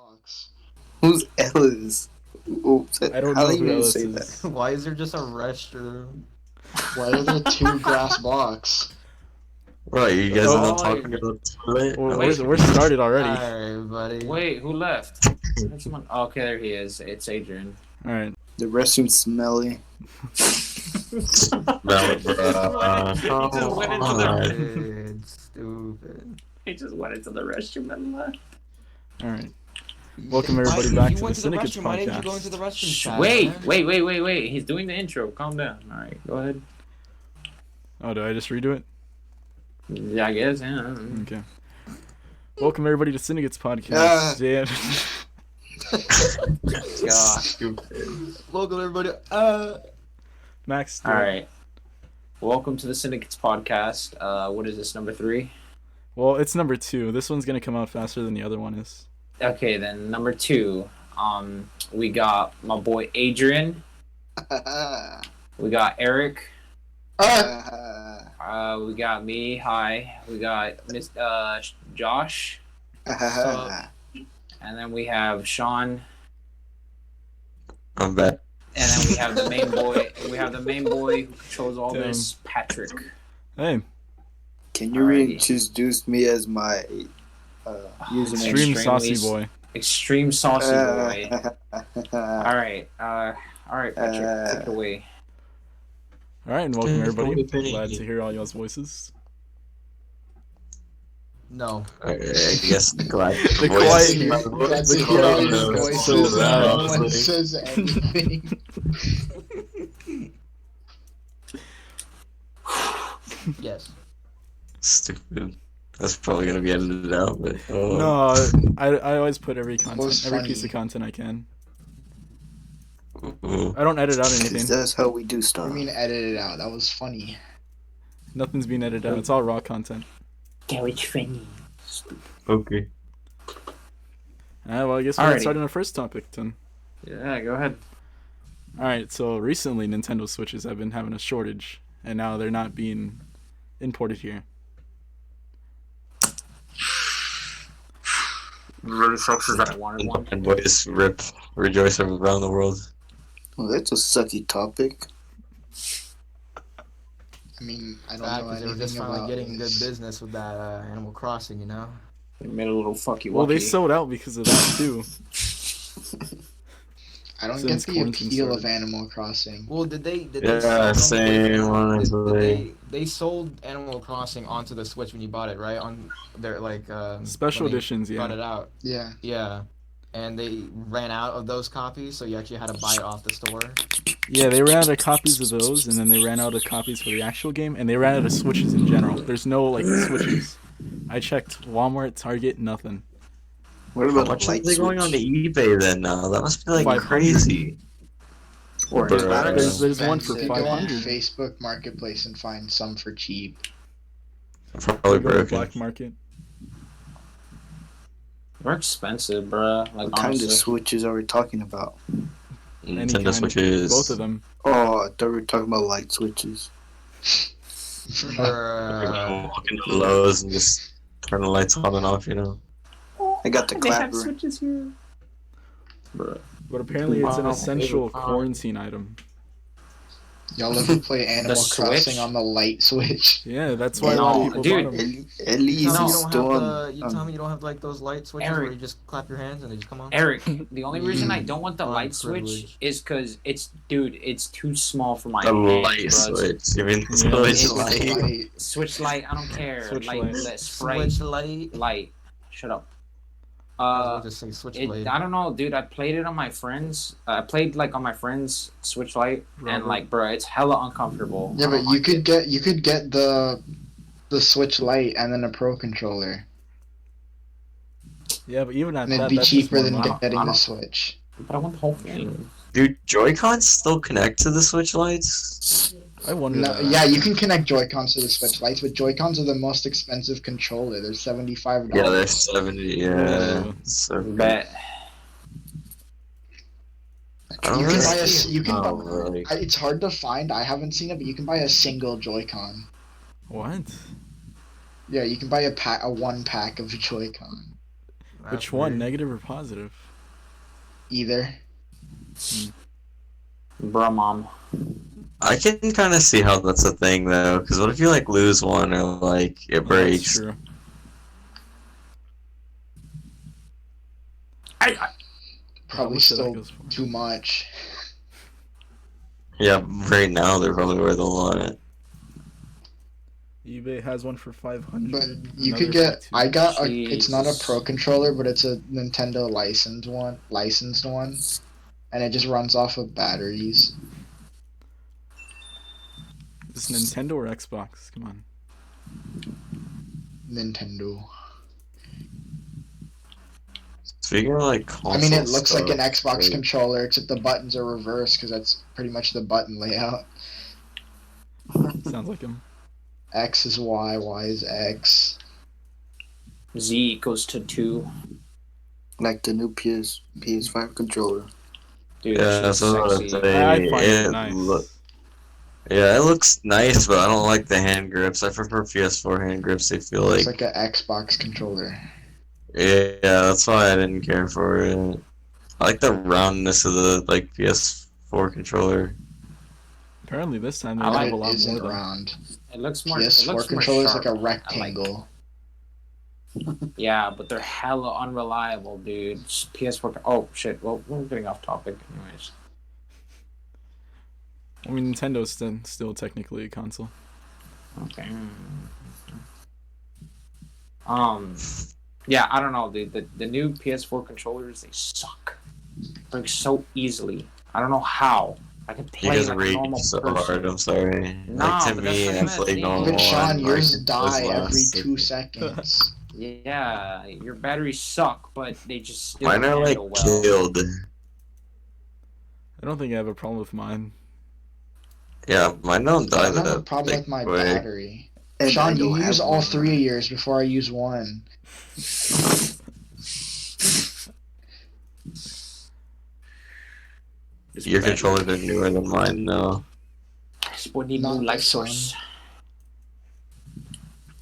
box. Who's Ellis? Oops, I don't how know do who you Ellis say is. that? Why is there just a restroom? Why are there two grass box? Right, you guys are Oh. not talking about the toilet? Well, Wait. we're started already. Alright, buddy. Wait, who left? There's someone. Oh, okay, there he is. It's Adrian. All right. The restroom's smelly. No, He just went into the. Stupid. He just went into the restroom and left. All right. Welcome everybody back you to the went to the Syndicates restroom. Why didn't you go podcast. into the restroom? Shh, fast, wait, man? wait. He's doing the intro. Calm down. All right, go ahead. Oh, do I just redo it? Yeah, I guess. Yeah. Okay. Welcome everybody to Syndicates podcast. Yeah. God. Welcome everybody. Max. All right. Welcome to the Syndicates podcast. What is this, number 3? Well, it's number 2. This one's gonna come out faster than the other one is. Okay, then number 2. We got my boy Adrian. We got Eric. We got me. Hi. We got Miss Josh. And then we have Sean. I'm back. And then we have the main boy. We have the main boy who controls all Damn. this, Patrick. Hey, Can you Alrighty. reintroduce me as my username? Extreme Saucy Extremely- Boy. Extreme Saucy Boy. All right, Patrick, take it away. All right, and welcome everybody. Glad to hear all y'all's voices. No. I guess the quiet The quiet- That's the it. quiet All is his so voices, bad. no one says anything. Yes. Stupid. That's probably gonna be edited out, but No, I always put every was piece funny. of content I can. Ooh. I don't edit out 'Cause anything. that's how we do I stuff. mean, edit it out. That was funny. Nothing's being edited out. It's all raw content. That was funny. Okay. Well, I guess we'll get Alrighty. started on our first topic then. Yeah, go ahead. Alright, so recently Nintendo Switches have been having a shortage, and now they're not being imported here. Really sucks I wanted one. and boys rip rejoice around the world. Well, that's a sucky topic. I mean, I don't Fact know is, they were anything just finally about getting good this. business with that Animal Crossing, you know? They made a little fucky Well, they wucky. sold out because of that too. I don't Since get the quarantine appeal of started. Animal Crossing. Well, did they Yeah, sell same, honestly. they sold Animal Crossing onto the Switch when you bought it, right? On their Special when they editions, brought yeah. it out. Yeah. Yeah. And they ran out of those copies, so you actually had to buy it off the store. Yeah, they ran out of copies of those, and then they ran out of copies for the actual game, and they ran out of Switches in general. There's no, like, Switches. I checked Walmart, Target, nothing. What How about a much are light they going on to switch? eBay then now? That must be like 500. crazy. Or Bruh. There's one for You can go on 500. Facebook Marketplace and find some for cheap. Probably Go to the broken. black market. They're expensive, bruh. Like, what kind of honestly. switches are we talking about? Any Nintendo kind. Switches. Both of them. Oh, I thought we were talking about light switches. Bruh. Walk into Lowe's and just turn the lights on and off, you know? I got the clapper. switches here. Bruh. But apparently it's an Wow. essential quarantine item. Y'all ever play Animal Switch? Crossing on the light switch? Yeah, that's why a No, lot of people dude. bought them. At least You tell me it's you don't still have on. you tell me you don't have like those light switches Eric. where you just clap your hands and they just come on? Eric, the only reason I don't want the I'm light switch privileged. is because it's too small for my The hand, light bruh. switch. You mean Yeah. Switch It's light? Light. Switch light, I don't care. Switch like, light. let Sprite Switch light. light. Shut up. I'll just say switch blade. I don't know, dude. I played it on my friends. I played like on my friends' Switch Lite, and Rubber. like, bro, it's hella uncomfortable. Yeah, I but don't you like could it. get the Switch Lite and then a Pro controller, Yeah, but even at and that, it'd be that's just cheaper more than money. getting I the don't- Switch. But I want the whole thing. Dude, Joy-Cons still connect to the Switch lights? I wonder No, that. yeah, you can connect Joy-Cons to the Switch Lites, but Joy-Cons are the most expensive controller. They're $75. Yeah, they're 70, yeah. Yeah. So Bet. I don't You can really buy a see you can how, buy, really. it's hard to find. I haven't seen it, but you can buy a single Joy-Con. What? Yeah, you can buy a one pack of Joy-Con. Which one, negative or positive? Either. Bruh, mom. I can kind of see how that's a thing though, because what if you like lose one or like it That's breaks? true. Probably much of that still goes for? too much. Yeah, right now they're probably worth a lot. eBay has one for 500. But you another could for get. I got a. Jesus. It's not a pro controller, but it's a Nintendo licensed one, and it just runs off of batteries. Is this Nintendo or Xbox? Come on. Nintendo. Speaking of like console I mean, it looks like an stuff, Xbox like, controller, except the buttons are reversed because that's pretty much the button layout. Sounds like him. X is Y, Y is X. Z equals to 2. Like the new PS5 controller. Dude, Yeah, that's that's what I was sexy. saying. I find it It nice. Yeah, it looks nice, but I don't like the hand grips. I prefer PS4 hand grips. They feel It's like, like an Xbox controller. yeah, that's why I didn't care for it. I like the roundness of the like PS4 controller. Apparently this time they I have like a lot isn't more though. round. It looks more. PS4 it looks controller is more like a sharp. rectangle. Yeah, but they're hella unreliable, dude. PS4. Oh shit. Well, we're getting off topic, anyways. I mean, Nintendo's still technically a console. Okay. Yeah, I don't know, dude. The new PS4 controllers, they suck. Break so easily. I don't know how. I can You play guys like a rage normal so person. hard. I'm sorry. Nah, Like to but me, that's I what I'm play saying. normal. Even Sean, and, yours like, die those every last, 2 seconds. Yeah, your batteries suck, but they just still Mine are like handle well. killed. I don't think I have a problem with mine. Yeah, mine don't I die don't have a that problem like, with my quick. battery. And I Sean, you don't use have all one. 3 of yours before I use one. Your controllers are newer than mine, though. This need Not new life this one. source.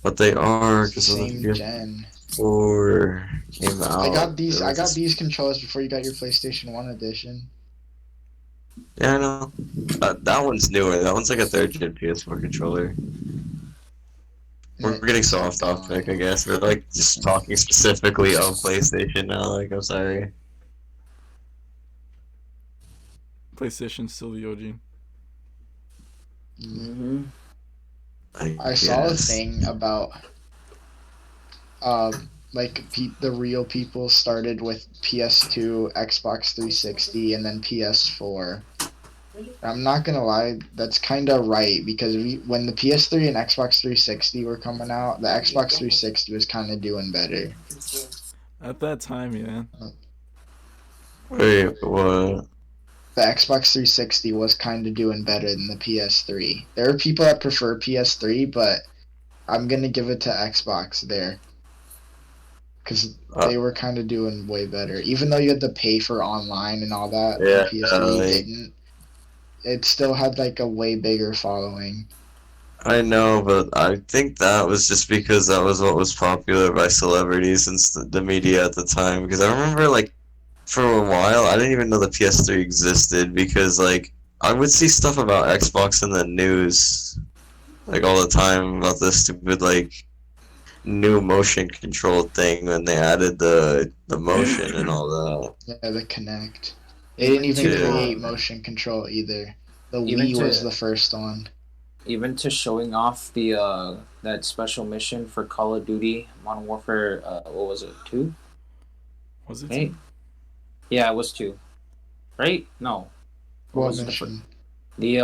But they are It's the because of same the gen. PS4 came out. I got these. There I was got this- these controllers before you got your PlayStation 1 edition. Yeah, I know. That one's newer. That one's like a third gen PS4 controller. We're getting so off topic, I guess. We're like just talking specifically of PlayStation now. Like, I'm sorry. PlayStation's still the OG. Mm-hmm. I saw a guess. thing about, like the real people started with PS2, Xbox 360, and then PS4. I'm not gonna lie, that's kind of right because when the PS3 and Xbox 360 were coming out, the Xbox 360 was kind of doing better. At that time, yeah. Wait, what? The Xbox 360 was kind of doing better than the PS3. There are people that prefer PS3, but I'm gonna give it to Xbox there. Because they were kind of doing way better. Even though you had to pay for online and all that, Yeah, PS3 like- didn't. It still had like a way bigger following. I know, but I think that was just because that was what was popular by celebrities and the media at the time. Because I remember, like, for a while, I didn't even know the PS3 existed because, like, I would see stuff about Xbox in the news, like, all the time about this stupid, like, new motion control thing when they added the motion and all that. Yeah, the Kinect. They didn't even Yeah. create motion control either. The Even Wii was to- the first one. Even to showing off the that special mission for Call of Duty Modern Warfare. What was it? 2? Was it? Right? Yeah, it was 2. Right? No. What was the mission? The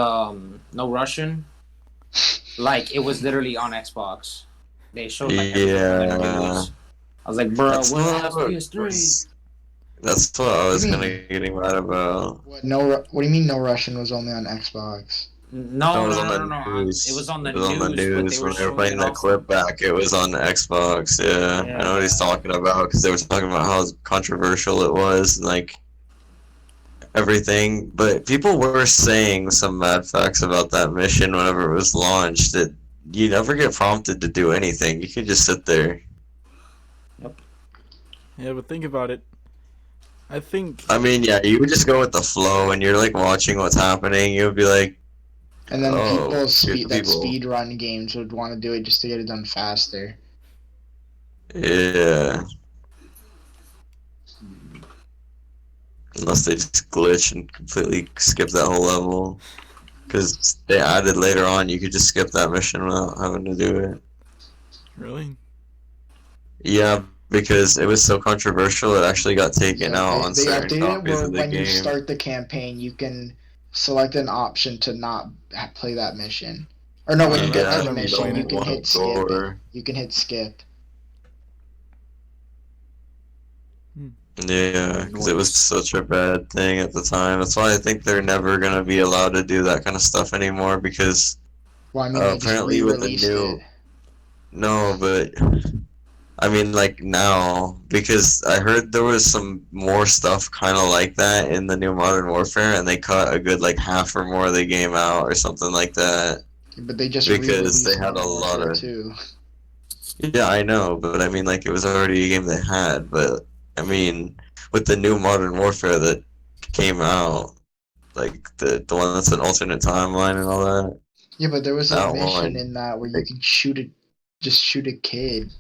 no Russian. Like it was literally on Xbox. They showed like everything on their Yeah. news. I was like, bro, That's what what has I PS3? was- That's what I was What do you kind of getting mad about. What do you mean no Russian was only on Xbox? No, It was no, on no, the no, no. news. It was on the It was on the news, but news they were when they were showing playing it that off. clip back. It was on Xbox. Yeah, I know what he's Yeah. talking about because they were talking about how controversial it was and like everything. But people were saying some mad facts about that mission whenever it was launched. That you never get prompted to do anything. You can just sit there. Yeah, but think about it. I think I mean, yeah, you would just go with the flow, and you're like watching what's happening. You would be like, And then oh, people here's the people. speed run games would want to do it just to get it done faster. Yeah. Unless they just glitch and completely skip that whole level. Because they added later on, you could just skip that mission without having to do it. really. Yeah, because it was so controversial, it actually got taken Yeah, out on they certain updated it copies where of the when you game. start the campaign, you can select an option to not play that mission. Or no, when Yeah, you get I to the remember mission, playing you it. can hit skip. Gore. You can hit skip. Yeah, because it was such a bad thing at the time. That's why I think they're never gonna be allowed to do that kind of stuff anymore. Because Well, I mean, they just apparently with the re-released it. no, but I mean like now because I heard there was some more stuff kind of like that in the new Modern Warfare, and they cut a good like half or more of the game out or something like that But they just because they re-released had a Modern lot Warfare of. 2. Yeah, I know, but I mean, like, it was already a game they had, but I mean, with the new Modern Warfare that came out, like the one that's an alternate timeline and all that, Yeah, but there was a that mission one, in that where you like, could just shoot a kid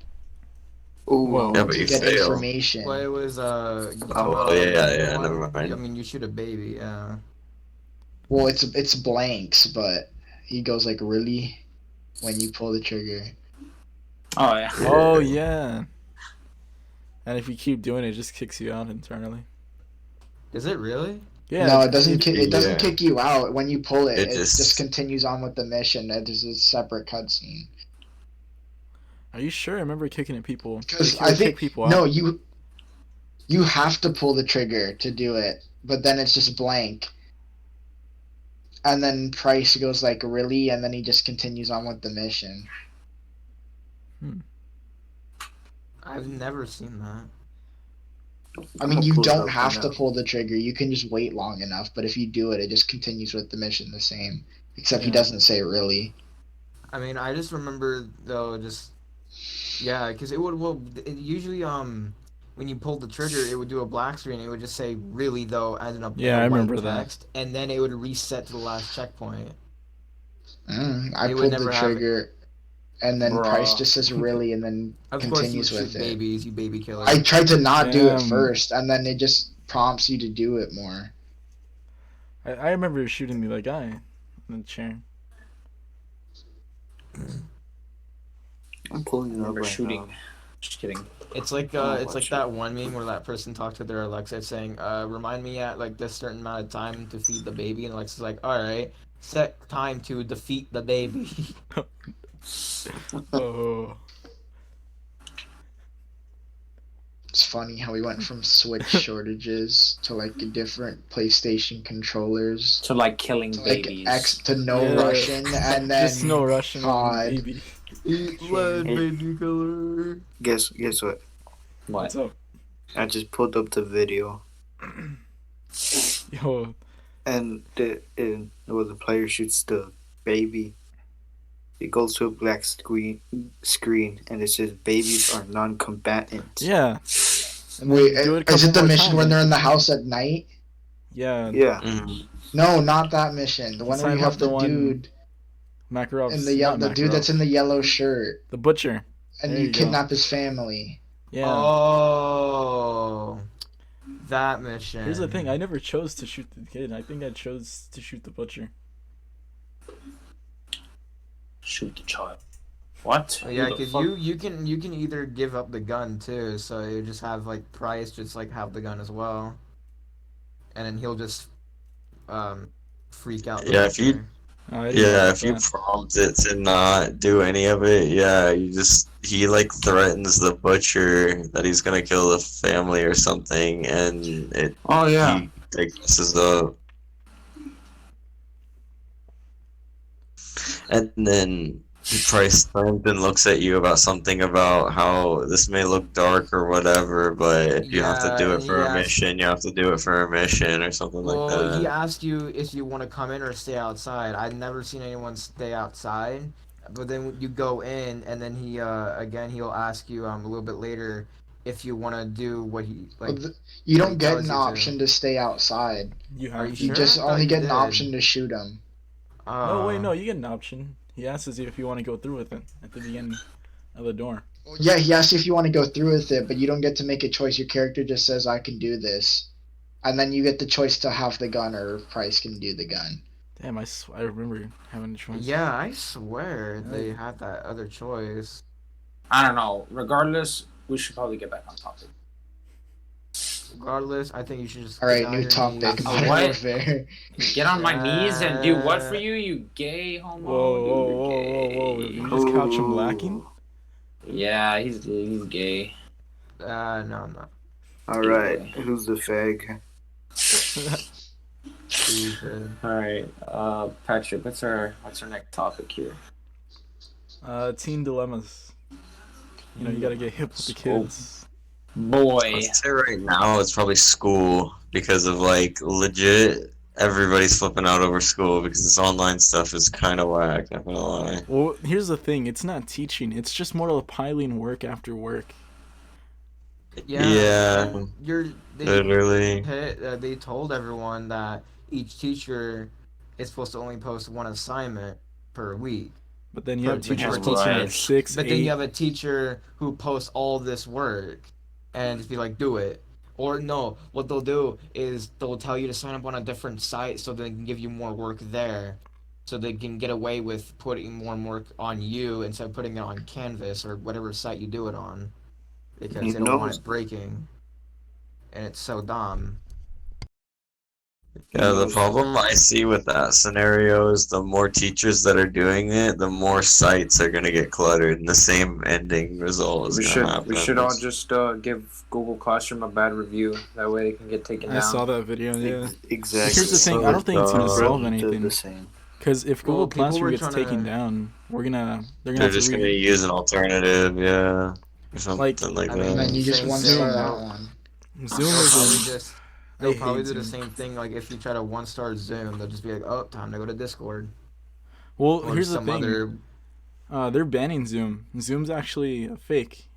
Ooh. yeah, Whoa. but to you get fail. information. Well, it was you talking Oh, about yeah, the new yeah, never one? I mind. mean, you shoot a baby. Yeah. Well, it's blanks, but he goes like, really, when you pull the trigger. Oh yeah. Oh yeah. And if you keep doing it, it just kicks you out internally. Is it really? Yeah. No, it doesn't. It doesn't Yeah. kick you out when you pull it. It It just just, continues on with the mission. It is a separate cutscene. Are you sure? I remember kicking at people. Because Like, he would I think kick people out. no, you have to pull the trigger to do it, but then it's just blank. And then Price goes like, really, and then he just continues on with the mission. I've never seen that. I I'm mean, gonna you pull it don't up have right to now. pull the trigger. You can just wait long enough. But if you do it, it just continues with the mission the same. Except he Yeah. doesn't say really. I mean, I just remember though, yeah, because it would usually when you pulled the trigger, it would do a black screen. It would just say really though as in Yeah, a I white remember that. text, and then it would reset to the last checkpoint. I It would pulled never the have- trigger, and then Bruh. Price just says really, and then Of course, you continues shoot with it. babies, you baby killer. I tried to not do it Damn. first, and then it just prompts you to do it more. I remember shooting the other guy in the chair. I'm pulling I it up remember right shooting. now. Just kidding. It's like Oh, it's like watch that one meme where that person talked to their Alexa saying, remind me at like this certain amount of time to feed the baby, and Alexa's like, all right, set time to defeat the baby. Oh. It's funny how we went from Switch shortages to like different PlayStation controllers So like killing to like babies. to no Yeah. Russian, and then Just no Russian COD. baby. Eat lead, baby killer. Guess what? What? What's up? I just pulled up the video, Yo, and the player shoots the baby. It goes to a black screen, and it says babies are non-combatants. yeah. And then Wait, do a is it couple the more mission times when and they're in the it's- house at night? Yeah. Yeah. mhm. No, not that mission. The one where Inside you have of the the one- dude Makarov's in the not the dude Makarov. that's in the yellow shirt, The butcher. and There you you go. kidnap his family. Yeah. Oh, that mission. Here's the thing. I never chose to shoot the kid. I think I chose to shoot the butcher. Shoot the child. What? Yeah, Who the because fuck- you can either give up the gun too, so you just have like Price just like have the gun as well, and then he'll just freak out. The Yeah, if you- butcher. Oh, I didn't know Yeah, about if you that. prompt it to not do any of it, yeah, he like threatens the butcher that he's gonna kill the family or something, and Oh he like messes up. And then Price turns and looks at you about something about how this may look dark or whatever, but if you have to Yeah, do it and for he a asked- mission, you have to do it for a mission or something like Well, he that. asked you if you want to come in or stay outside. I've never seen anyone stay outside, but then you go in, and then he again he'll ask you a little bit later if you want to do what he Well, like. you what he don't get tells an you to. option to stay outside. You Are have you to. You sure? just I thought only you get an did. option to shoot them. No, wait, no, you get an option. He asks you if you want to go through with it at the beginning of the door. Yeah, he asks if you want to go through with it, but you don't get to make a choice. Your character just says, "I can do this," and then you get the choice to have the gun, or Price can do the gun. Damn, I remember having a choice. Yeah, I swear they had that other choice. I don't know. Regardless, we should probably get back on topic. Regardless, I think you should just All get right, on new your topic: knees. Modern What? Warfare. Get on my knees and do what for you, you gay homo? Whoa, Dude, whoa, you're whoa, whoa, whoa! gay. You just couch him lacking? Yeah, he's gay. No, I'm not. Alright, who's the fag? Stupid. All right, Patrick. What's our next topic here? Teen dilemmas. You know, you gotta get hip with the kids. Boy, I'd say right now it's probably school because of like legit everybody's flipping out over school because this online stuff is kind of whack. Not gonna lie. Well, here's the thing: it's not teaching; it's just more of piling work after work. Yeah, literally. They told everyone that each teacher is supposed to only post one assignment per week. But then you have But you teachers have posting right. like 6, But 8. then you have a teacher who posts all this work and just be like, do it. Or no, what they'll do is they'll tell you to sign up on a different site so they can give you more work there. So they can get away with putting more work on you instead of putting it on Canvas or whatever site you do it on. Because You they don't know- want it breaking. And it's so dumb. Yeah, the problem I see with that scenario is the more teachers that are doing it, the more sites are gonna get cluttered, and the same ending result is gonna happen. we should all just give Google Classroom a bad review. That way they can get taken down. I saw that video. Yeah. Exactly. Here's the thing, I don't think it's gonna solve The anything. same. Because if Google Well, people Classroom were gets trying taken to- down, they're gonna They're have just to gonna use an alternative, yeah, or something like I that. mean, And then you just Same one thing, star no. that one. Zoom They'll is probably a, just I they'll hate probably do the Zoom. same thing. Like if you try to one-star Zoom, they'll just be like, "Oh, time to go to Discord." Well, Or here's the some thing. other. They're banning Zoom. Zoom's actually a fake.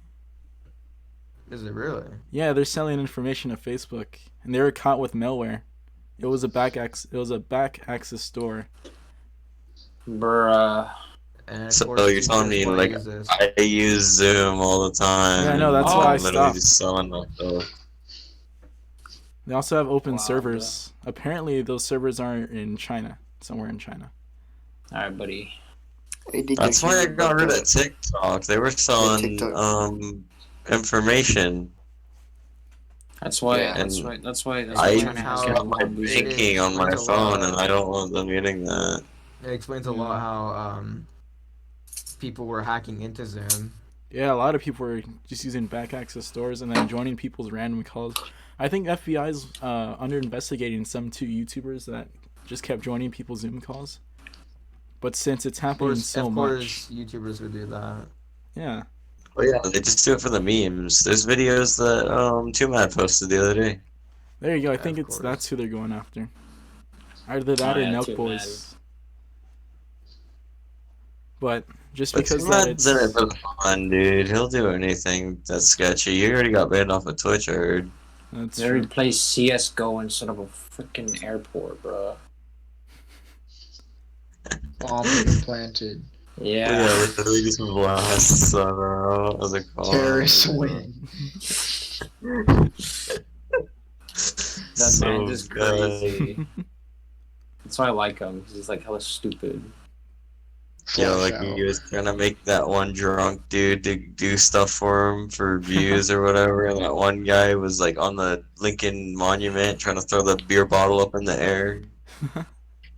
Is it really? Yeah, they're selling information to Facebook, and they were caught with malware. It was a back access store. Bruh. And of So course, you're telling teachers me, wanna like, use this. I use Zoom all the time. Yeah, I know, that's and why I I'm literally stopped. just selling myself. They also have open Wow, servers. Apparently, those servers are in China, somewhere in China. All right, buddy. Hey, did That's you why I hear got about rid that? of TikTok. They were selling TikTok. information. That's why. Yeah. That's why. I China has how- got my it banking on my explains a lot. phone, and I don't want them getting that. It explains a lot how people were hacking into Zoom. Yeah, a lot of people were just using back access stores and then joining people's random calls. I think FBI's under investigating some two YouTubers that just kept joining people's Zoom calls. But since it's happening so of much, course, YouTubers would do that. yeah. Oh yeah, they just do it for the memes. There's videos that Too Mad posted the other day. There you go. I Yeah, think of it's course. that's who they're going after. Either that Oh, or yeah, Nelk Too Boys. But just But because Too that Mad's it's in it for the fun, dude. He'll do anything that's sketchy. You already got banned off of Twitch, I heard. that's They true. replaced CS:GO instead of a freaking airport, bruh. Bomb being planted. Yeah. literally just blasts on how's it called? Terrorists win. That man is good. crazy. That's why I like him, because he's like hella stupid. Yeah, like Flash out. he was trying to make that one drunk dude to do stuff for him for views or whatever, and that one guy was like on the Lincoln Monument trying to throw the beer bottle up in the air.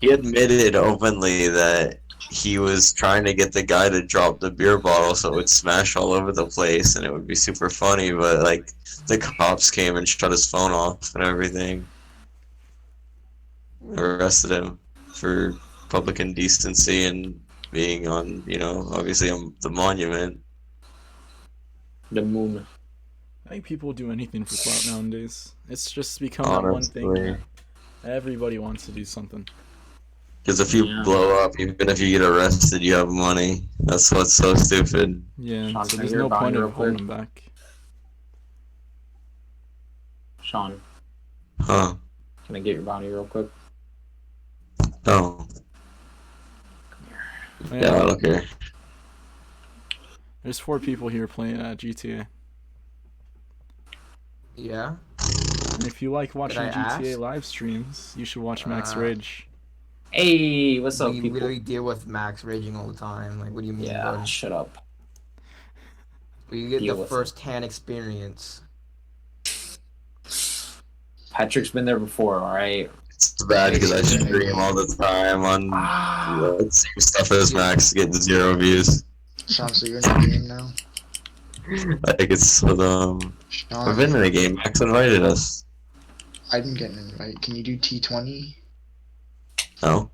He admitted openly that he was trying to get the guy to drop the beer bottle so it would smash all over the place and it would be super funny, but like the cops came and shut his phone off and everything. Arrested him for public indecency and being on, obviously on the monument. The moon. I think people do anything for clout nowadays. It's just become that one thing Honestly. that everybody wants to do something. Because if you Yeah. blow up, even if you get arrested, you have money. That's what's so stupid. Yeah, Sean, so can I there's hear no about point you of real holding quick? them back. Sean, Huh? can I get your bounty real quick? No. Man, Yeah, I don't care. there's 4 people here playing GTA. Yeah. And if you like watching I GTA ask? live streams, you should watch Max Rage. Hey, what's up, We people? literally deal with Max raging all the time. Like, what do you mean, Yeah, bud? shut up. We get deal the with it. first-hand experience. Patrick's been there before, all right. It's bad because I stream all the time on the same stuff as Max, getting 0 views. Sean, so you're in the game now? I think it's so dumb. Sean, We've been in the game. Max invited us. I didn't get an invite. Can you do T20? No.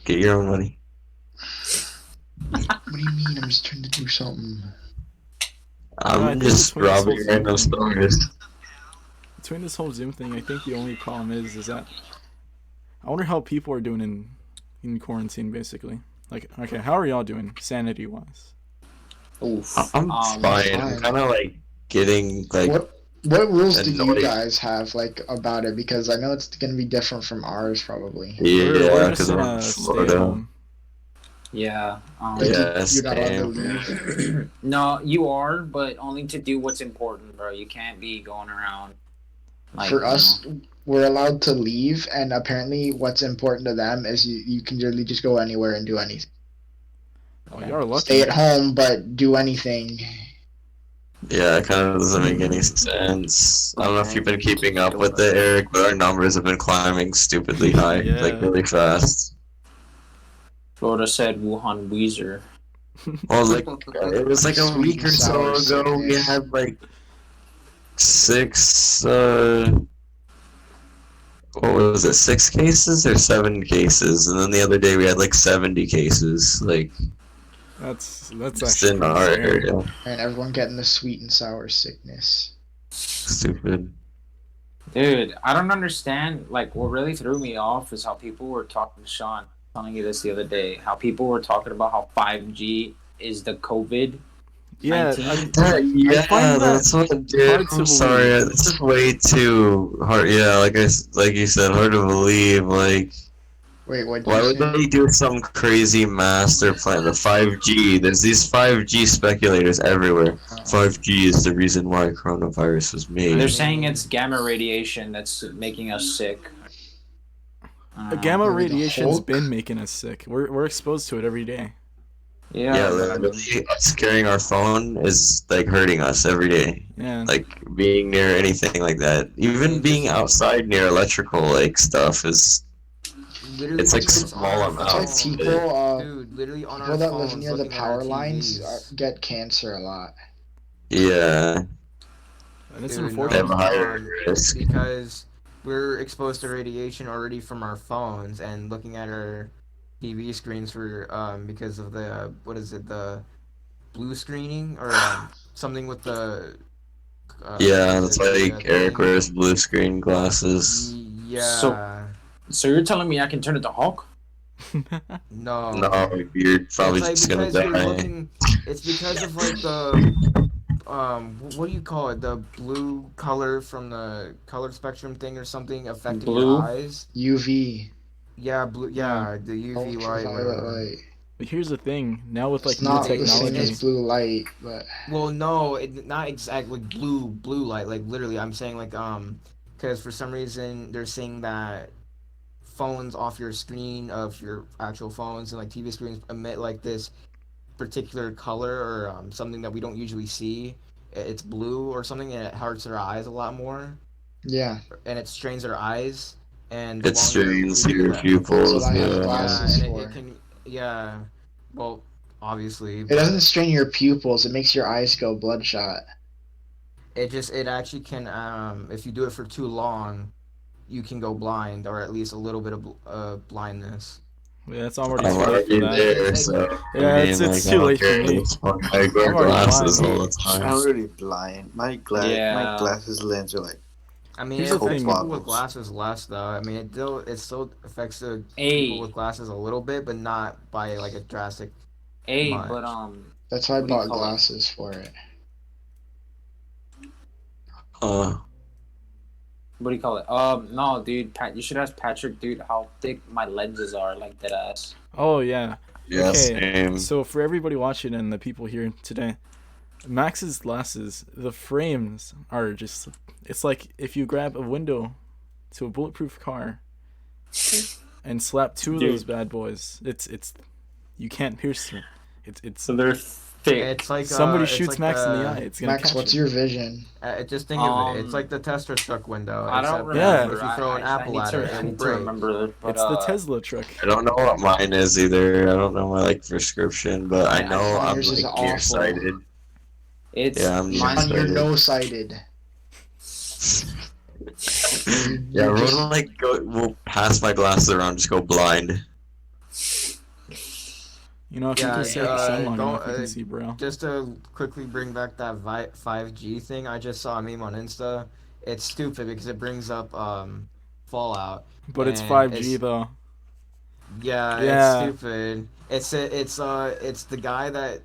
Get your own money. What do you mean? I'm just trying to do something. I'm I think just between this robbing whole random Zoom thing- stores. Between this whole Zoom thing, I think the only problem is that I wonder how people are doing in quarantine, basically. Like, okay, how are y'all doing sanity-wise? Oof. I'm fine. I'm kind of like getting like. What rules do you annoyed. guys have like about it? Because I know it's gonna be different from ours, probably. We're Yeah, just because in I'm a in stay at Florida. home. Yeah. Like, Yeah, you're not allowed to same. leave. No, you are, but only to do what's important, bro. You can't be going around. Like, For us, we're allowed to leave, and apparently, what's important to them is you can literally just go anywhere and do anything. Oh, you are lucky. Stay at home, but do anything. Yeah, it kind of doesn't make any sense. I don't know if you've been keeping up with it, Eric, but our numbers have been climbing stupidly high, like Yeah. really fast. Florida said Wuhan Weezer. Well, like it was like a Sweet week or and so sour ago. We sickness. had like 6. What was it? 6 cases or 7 cases, and then the other day we had like 70 cases. Like That's just actually in our pretty scary. area. And everyone getting the sweet and sour sickness. Stupid. Dude, I don't understand. Like, what really threw me off is how people were talking. Sean, telling you this the other day. How people were talking about how 5G is the COVID. Yeah, 19. Yeah, find that that's what it did. hard to I'm sorry, believe. it's just way too hard. Yeah, like you said, hard to believe. Like, Wait, what? why would they do some crazy master plan? The 5G. There's these 5G speculators everywhere. 5G is the reason why coronavirus was made. They're saying it's gamma radiation that's making us sick. Gamma Maybe the radiation's Hulk? been making us sick. We're exposed to it every day. Yeah, but I mean, literally, us carrying our phone is like hurting us every day. Yeah. Like being near anything like that, even being outside near electrical like stuff is. Literally, It's like just small on our That's why amounts. phone. people, Dude, literally on people our that live phones, near the looking at our power lines TVs. get cancer a lot. Yeah, And it's Dude, they have unfortunate. a higher risk. because we're exposed to radiation already from our phones and looking at our TV screens for because of the what is it, the blue screening or something with the Yeah, what that's is it, like the Eric thing? wears blue screen glasses. Yeah. so you're telling me I can turn it to Hulk? No. No, you're probably It's like just gonna because you're die. looking. It's because of like the what do you call it? The blue color from the color spectrum thing or something affecting Blue? your eyes. UV, Yeah, blue. Yeah, the UV light. ultraviolet light. But here's the thing. Now with like It's new not the same technology, as blue light, but Well, no, not exactly blue light. Like literally, I'm saying like because for some reason they're saying that phones off your screen of your actual phones and like TV screens emit like this particular color or something that we don't usually see. It's blue or something, and it hurts our eyes a lot more, yeah. and it strains our eyes. And It strains your So pupils. I have Yeah. glasses Yeah, and for. it can. Yeah, well, obviously, It but doesn't strain your pupils. It makes your eyes go bloodshot. it actually can if you do it for too long, you can go blind or at least a little bit of blindness. yeah, it's already I'm too late for already that. there, so Yeah, it's too late for me. I wear I'm already glasses blind. all the time. I'm already blind. My Yeah. glasses lens are like I mean, Here's it the affects thing. people with glasses less, though. I mean, it still affects the people with glasses a little bit, but not by like a drastic. Much. But That's why I What do you bought call it? glasses for it. What do you call it? No, dude. Pat, you should ask Patrick, dude, how thick my lenses are, like dead ass. Oh yeah. Yeah, Okay. same. So for everybody watching and the people here today, Max's glasses, the frames are just. It's like if you grab a window to a bulletproof car and slap two of Dude. those bad boys. It's you can't pierce them. It's So they're thick. It's like somebody it's shoots like Max in the eye. It's gonna Max, catch what's him. your vision? Just think of it. It's Um, like the Tesla truck window. I don't except remember. If you throw an apple I at need it, to, I it'll need to break. remember. But, It's the Tesla truck. I don't know what mine is either. I don't know my like prescription, but I Yeah, know I thought I'm yours is like awful. nearsighted. It's Yeah, I'm mine. Sean, you're nearsighted. no-sighted. Yeah, You're we'll just- like will pass my glasses around, just go blind. You know, if you Yeah, can stare at the sun long don't- enough, you can see Braille. Just to quickly bring back that 5G thing, I just saw a meme on Insta. It's stupid because it brings up Fallout. But it's and 5G though. Yeah, Yeah. it's stupid. It's the guy that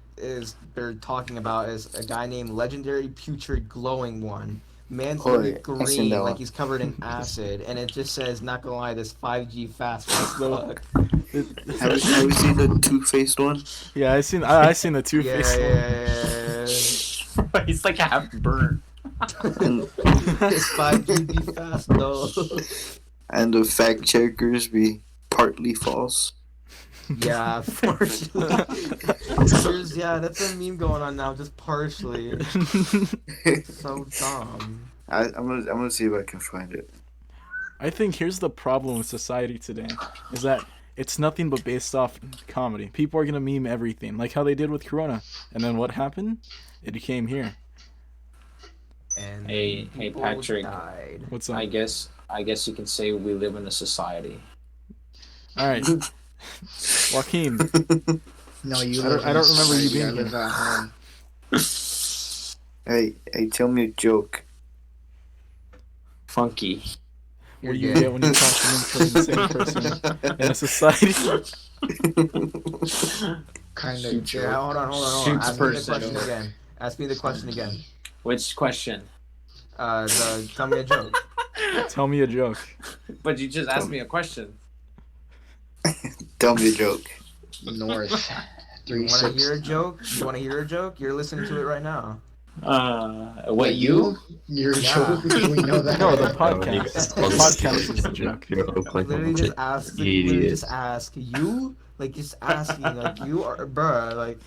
they're talking about is a guy named Legendary Putrid Glowing One. Man's Oh, literally yeah, I've seen that green, like one. he's covered in acid, and it just says, "Not gonna lie, this 5G fast as fuck." Have you seen the two-faced one? Yeah, I seen the Yeah, two-faced yeah. He's like half burnt. And This 5G be fast though. and the fact checkers be partly false. Yeah, partially. Yeah, that's a meme going on now, just partially. one. So dumb. I'm gonna see if I can find it. I think here's the problem with society today, is that it's nothing but based off comedy. People are gonna meme everything, like how they did with Corona. And then what happened? It became here. And Hey, people Patrick. died. What's up? I guess you can say we live in a society. All right, Joaquin. No, you. I don't- live in I don't remember you society. being I live at home. Hey, tell me a joke. Funky. What do you You're get gay. when you talk to an insane person in a society? Kind of Yeah, joke. hold on. Shoots Ask me the person. question again. Ask me the question again. Which question? Tell me a joke. Tell me a joke. But you just asked me a question. Tell me a joke. North. You want to hear a 360. joke? You want to hear a joke? You're listening to it right now. What you? Your Yeah. joke? We know that. No, the You podcast. guys The all podcast is the joke. Joke like a Literally bunch just of ask. Literally idiots. just ask you. Like just asking, like you are, bruh. Like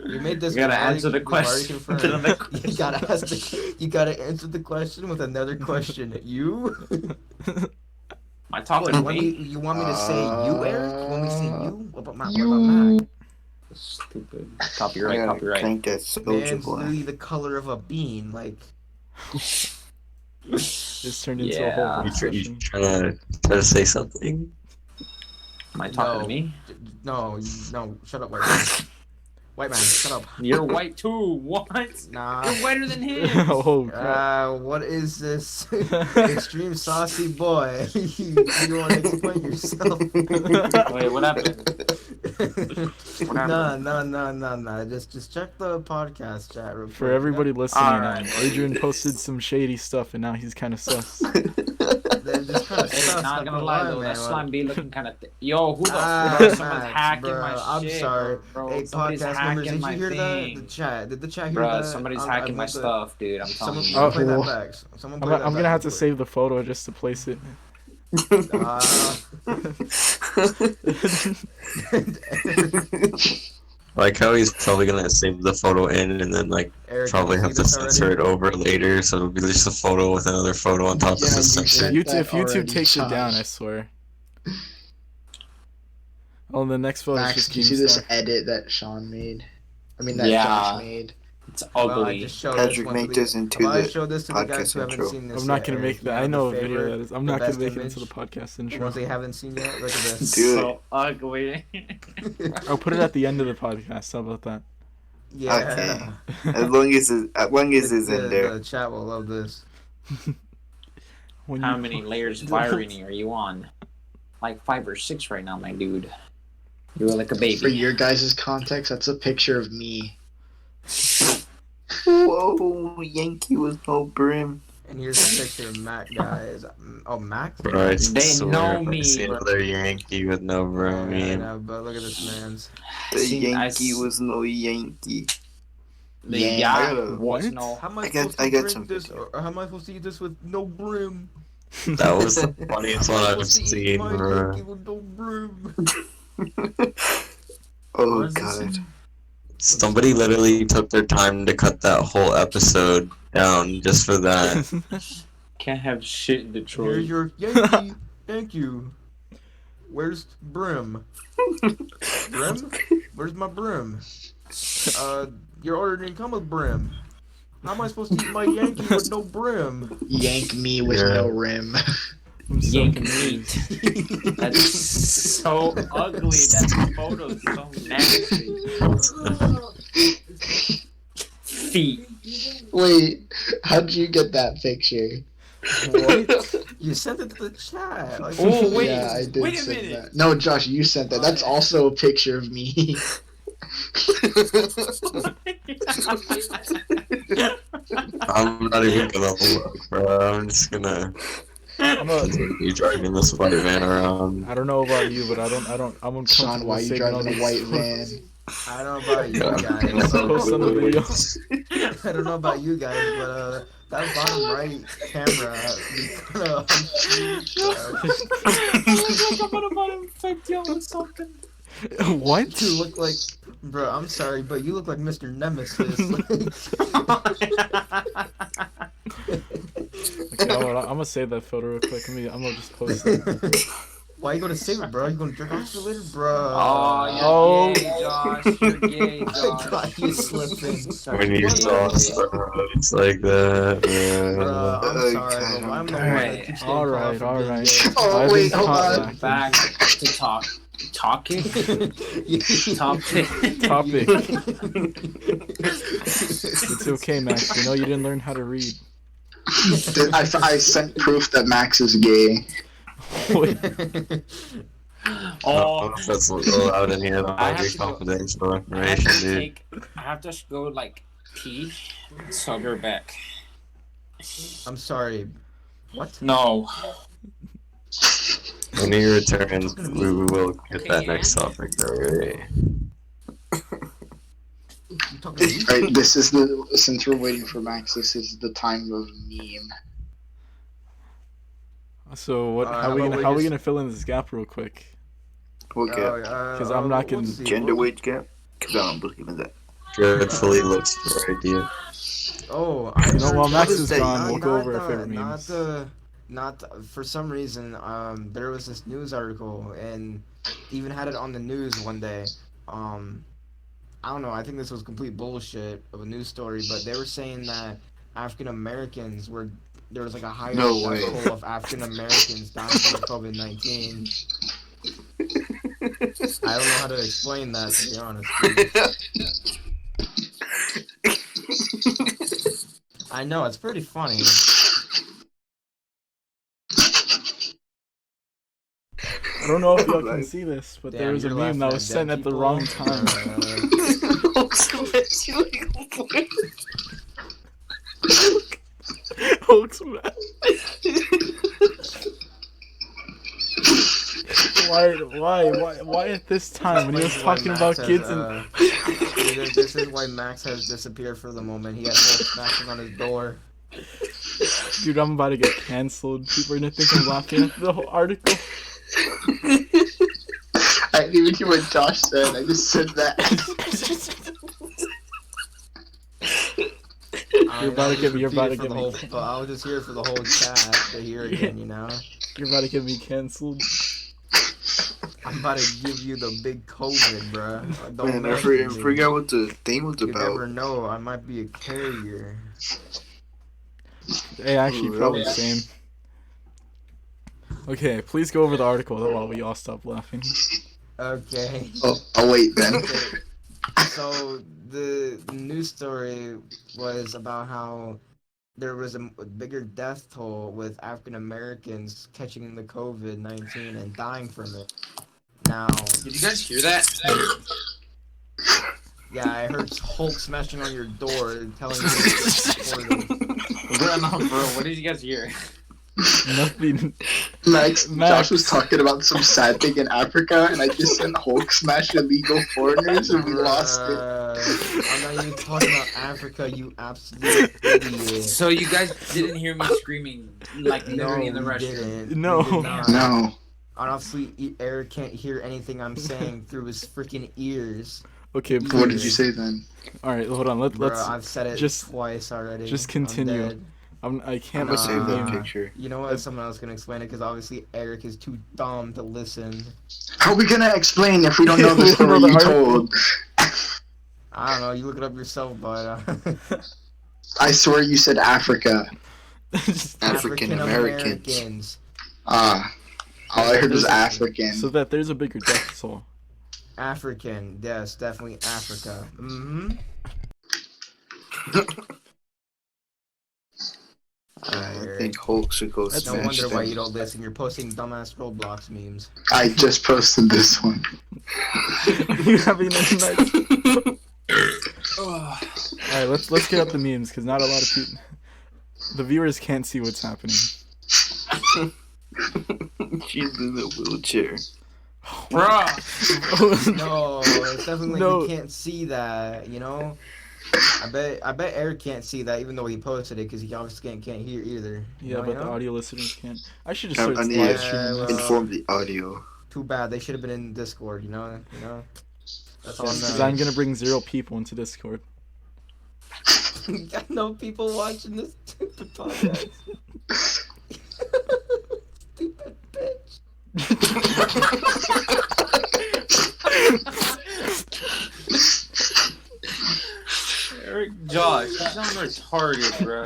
you made this. You gotta we've already- answer the we've already question confirmed. with another You question. gotta ask. You gotta answer the question with another question. You. Am I talking to me? You want me to say you, Eric? You want me to say you? What about Mac? Stupid. I Copyright. gotta Copyright. crank that Soulja Man's Boy. literally the color of a bean. Like This turned into a Yeah. whole You discussion. trying to say something? Am I talking to me? no, shut up, white man. White man, shut up. You're white too. What? Nah. You're whiter than him. Oh, crap. What is this? Extreme saucy boy. You want to explain yourself? Wait, what happened? No. Just check the podcast chat real quick. For everybody listening, Alright. Adrian posted some shady stuff, and now he's kind of sus. They're just kind of Hey, stuff. not gonna lie though, that slime be looking kind of. Yo, who the Ah, fuck? Someone's Max, hacking bro, my I'm shit. sorry. bro. Hey, Somebody's podcast hacking members, did you my hear thing. that? The chat. Did the chat hear Bruh, that? somebody's I'd hacking my like to- stuff, dude. I'm telling Someone you. Oh, play that well. back. Someone I'm play that gonna back have to real save the photo just to place it. Like how he's probably gonna save the photo in and then like Eric, probably did you have see to this censor already? it over later, so it'll be just a photo with another photo on top Yeah, of the you censored. said If that YouTube already, takes it down, Josh. I swear. Oh, the next photo is Max, just did you see this Keemstar. edit that Sean made? I mean, that Yeah. Josh made. It's Well, I ugly. just showed Patrick, one make to the- this into I the showed this to the guys podcast who haven't intro. seen this. I'm not yet, gonna Eric. make that. You I have know the what video favorite- that is. I'm the not gonna best make it image? into the podcast The intro. ones they haven't seen yet. Look at this. Do it. So ugly. I'll put it at the end of the podcast. How about that? Yeah. As long as it's in there. The chat will love this. When How you- many layers of irony are you on? Like 5 or 6 right now, my dude. You're like a For baby. your guys' context, that's a picture of me. Whoa, Yankee with no brim. And here's a picture of Mac, guys. Oh, Mac? Bro, I They swear know if I me, see bro. another Yankee with no bro I meme. know, but look at this man's. The See, Yankee was no Yankee. The Yeah. yak What? was no. How am I I got- supposed I to got drink some this, video. or how am I supposed to eat this with no brim? That was the funniest How am one I I've supposed to eat seen, my bro. Yankee with no brim? Oh What is this? god. Somebody literally took their time to cut that whole episode down just for that. Can't have shit in Here's Detroit. your Yankee. Thank you. Where's brim? Brim? Where's my brim? Your order didn't come with brim. How am I supposed to eat my Yankee with no brim? Yank me with Yeah. no rim. I'm so Yank confused. meat. That's so ugly. That photo's so nasty. Feet. Wait, how'd you get that picture? What? You sent it to the chat. Like, Oh, wait. Yeah, I did Wait a send minute. that. No, Josh, you sent that. That's also a picture of me. I'm not even gonna look, bro. I'm just gonna I'm a, continue driving this white van around. I don't know about you, but I'm uncomfortable Sean, why you saving all driving a these white photos. van? I don't know about you Yeah, guys. Post on the video. I don't know about you guys, but that bottom right camera be kind of. What? You look like, bro. I'm sorry, but you look like Mr. Nemesis. Okay, I'm gonna save that photo real quick. I'm gonna just post it. Why you gonna save it, bro? You gonna jerk off to it later, bro? Oh, you're gay, Josh. You're gay, I Josh. got you slipping. When you saw it's like that, Bro, I'm Oh, sorry, God, but I'm the I'm one sorry. that keeps getting Alright, caught for being alright. gay. Oh, I've wait, been hold caught on. lacking. Back to topic. Topic. It's okay, Max. We know you didn't learn how to read. I sent proof that Max is gay. Wait, Oh, that's allowed in here. That I might have be to go- confidential I have information, to dude. I have to go like pee. So I'll be right back. I'm sorry. What? No. When you return, we will get Okay, that next and- topic, alright? You talking to me? Alright, this is the since we're waiting for Max, this is the time of meme. so what? How How we about gonna we how we just- gonna fill in this gap real quick? What gap? Because I'm not gonna- let's see, Gender what- wage gap? Because I don't believe in that. Dreadfully looks for idea. Oh, I You know, while heard- Max What is is that? gone, Not- we'll go not over our the- favorite not memes. the, not the- for some reason, there was this news article and even had it on the news one day. I don't know. I think this was complete bullshit of a news story, but they were saying that African Americans were there was like a higher No death way. toll of African Americans dying from COVID-19. I don't know how to explain that, to be honest. I know it's pretty funny. I don't know if y'all can Right. see this, but Damn, there was a you're meme that laughing was at sent dead at the people? wrong time. Hulk's mad. Why at this time when he was Explains why talking Max about has, kids and this is why Max has disappeared for the moment. He has Hulk smashing on his door. dude, I'm about to get canceled. People are gonna think I'm laughing at the whole article. I didn't even hear what Josh said, I just said that. You're about to get me. You're about to get me. I was just here for the whole chat to hear again, you know? You're about to get me canceled. I'm about to give you the big COVID, bruh. Don't Man, I mess forgot, with me. forgot what the thing was You never about. know, I might be a carrier. Hey, actually, probably the same. Okay, please go over the article while we all stop laughing. Okay. I'll wait then. Okay. So the news story was about how there was a bigger death toll with African Americans catching the COVID-19 and dying from it. Now, Did you guys hear that? yeah, I heard Hulk smashing on your door telling you to report him. Bro, what did you guys hear? Nothing. Max, Max. Josh was talking about some sad thing in Africa, and I just said Hulk smash illegal foreigners, and we lost it. I'm not even talking about Africa, you absolute idiot. So you guys didn't hear me screaming like literally in the we restroom? didn't. No. We did not. No. Honestly, Eric can't hear anything I'm saying through his freaking ears. Okay, What did you say then? all right, hold on. Bro, Let's. I've said it just- twice already. just I'm continue. dead. I can't Nah. listen to Save that you. picture. You know what? Someone else can explain it because obviously Eric is too dumb to listen. How are we gonna explain if we don't know the We don't know story the you article. told? I don't know. You look it up yourself, but I swear you said Africa. African Americans. Americans. All I heard was African. So that there's a bigger death toll. African, yes, definitely Africa. Mm-hmm. I think Hulk should go That's No smash wonder why them. you don't listen. You're posting dumbass Roblox memes. I just posted this one. You having a nice. Alright, let's get up the memes because not a lot of people. The viewers can't see what's happening. She's in the wheelchair. Bruh. No, it's definitely like No. we can't see that. You know. I bet Eric can't see that even though he posted it because he obviously can't hear either. Yeah, but the audio listeners can't. I should just I'm start unable live to streaming. well, this. inform the audio. Too bad. They should have been in Discord. You know. That's all. Because I'm gonna bring 0 people into Discord. Got no people watching this stupid podcast. Stupid bitch. Eric, Josh, you sound retarded, bro.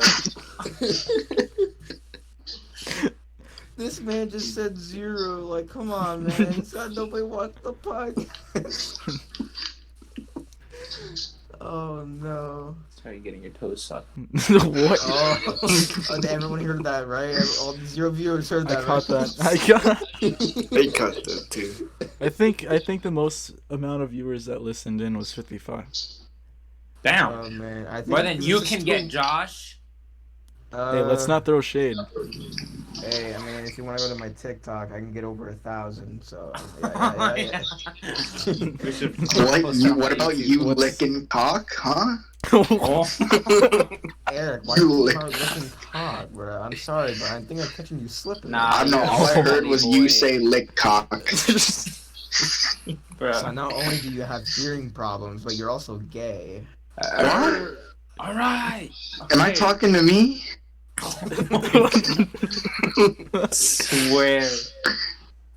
This man just said 0. Like, come on, man. He's got nobody watch the podcast. Oh no. Sorry, you're getting your toes sucked. What? Oh, and everyone heard that, right? All the 0 viewers heard I that. caught right? that. I got. They cut that too. I think the most amount of viewers that listened in was 55. Damn. Oh man, I think More than this you is can get, Josh. Hey, let's not throw shade. Hey, I mean, if you want to go to my TikTok, I can get over 1,000. So. Yeah. We should What? post that on What about YouTube. you What's- licking cock, huh? Oh. Eric, why You you lick- start looking cock, bro? I'm sorry, but I think I'm catching you slipping. Nah. I don't know. All I heard was you say lick cock. Bro. So not only do you have hearing problems, but you're also gay. What? All right. Am I talking to me? Swear.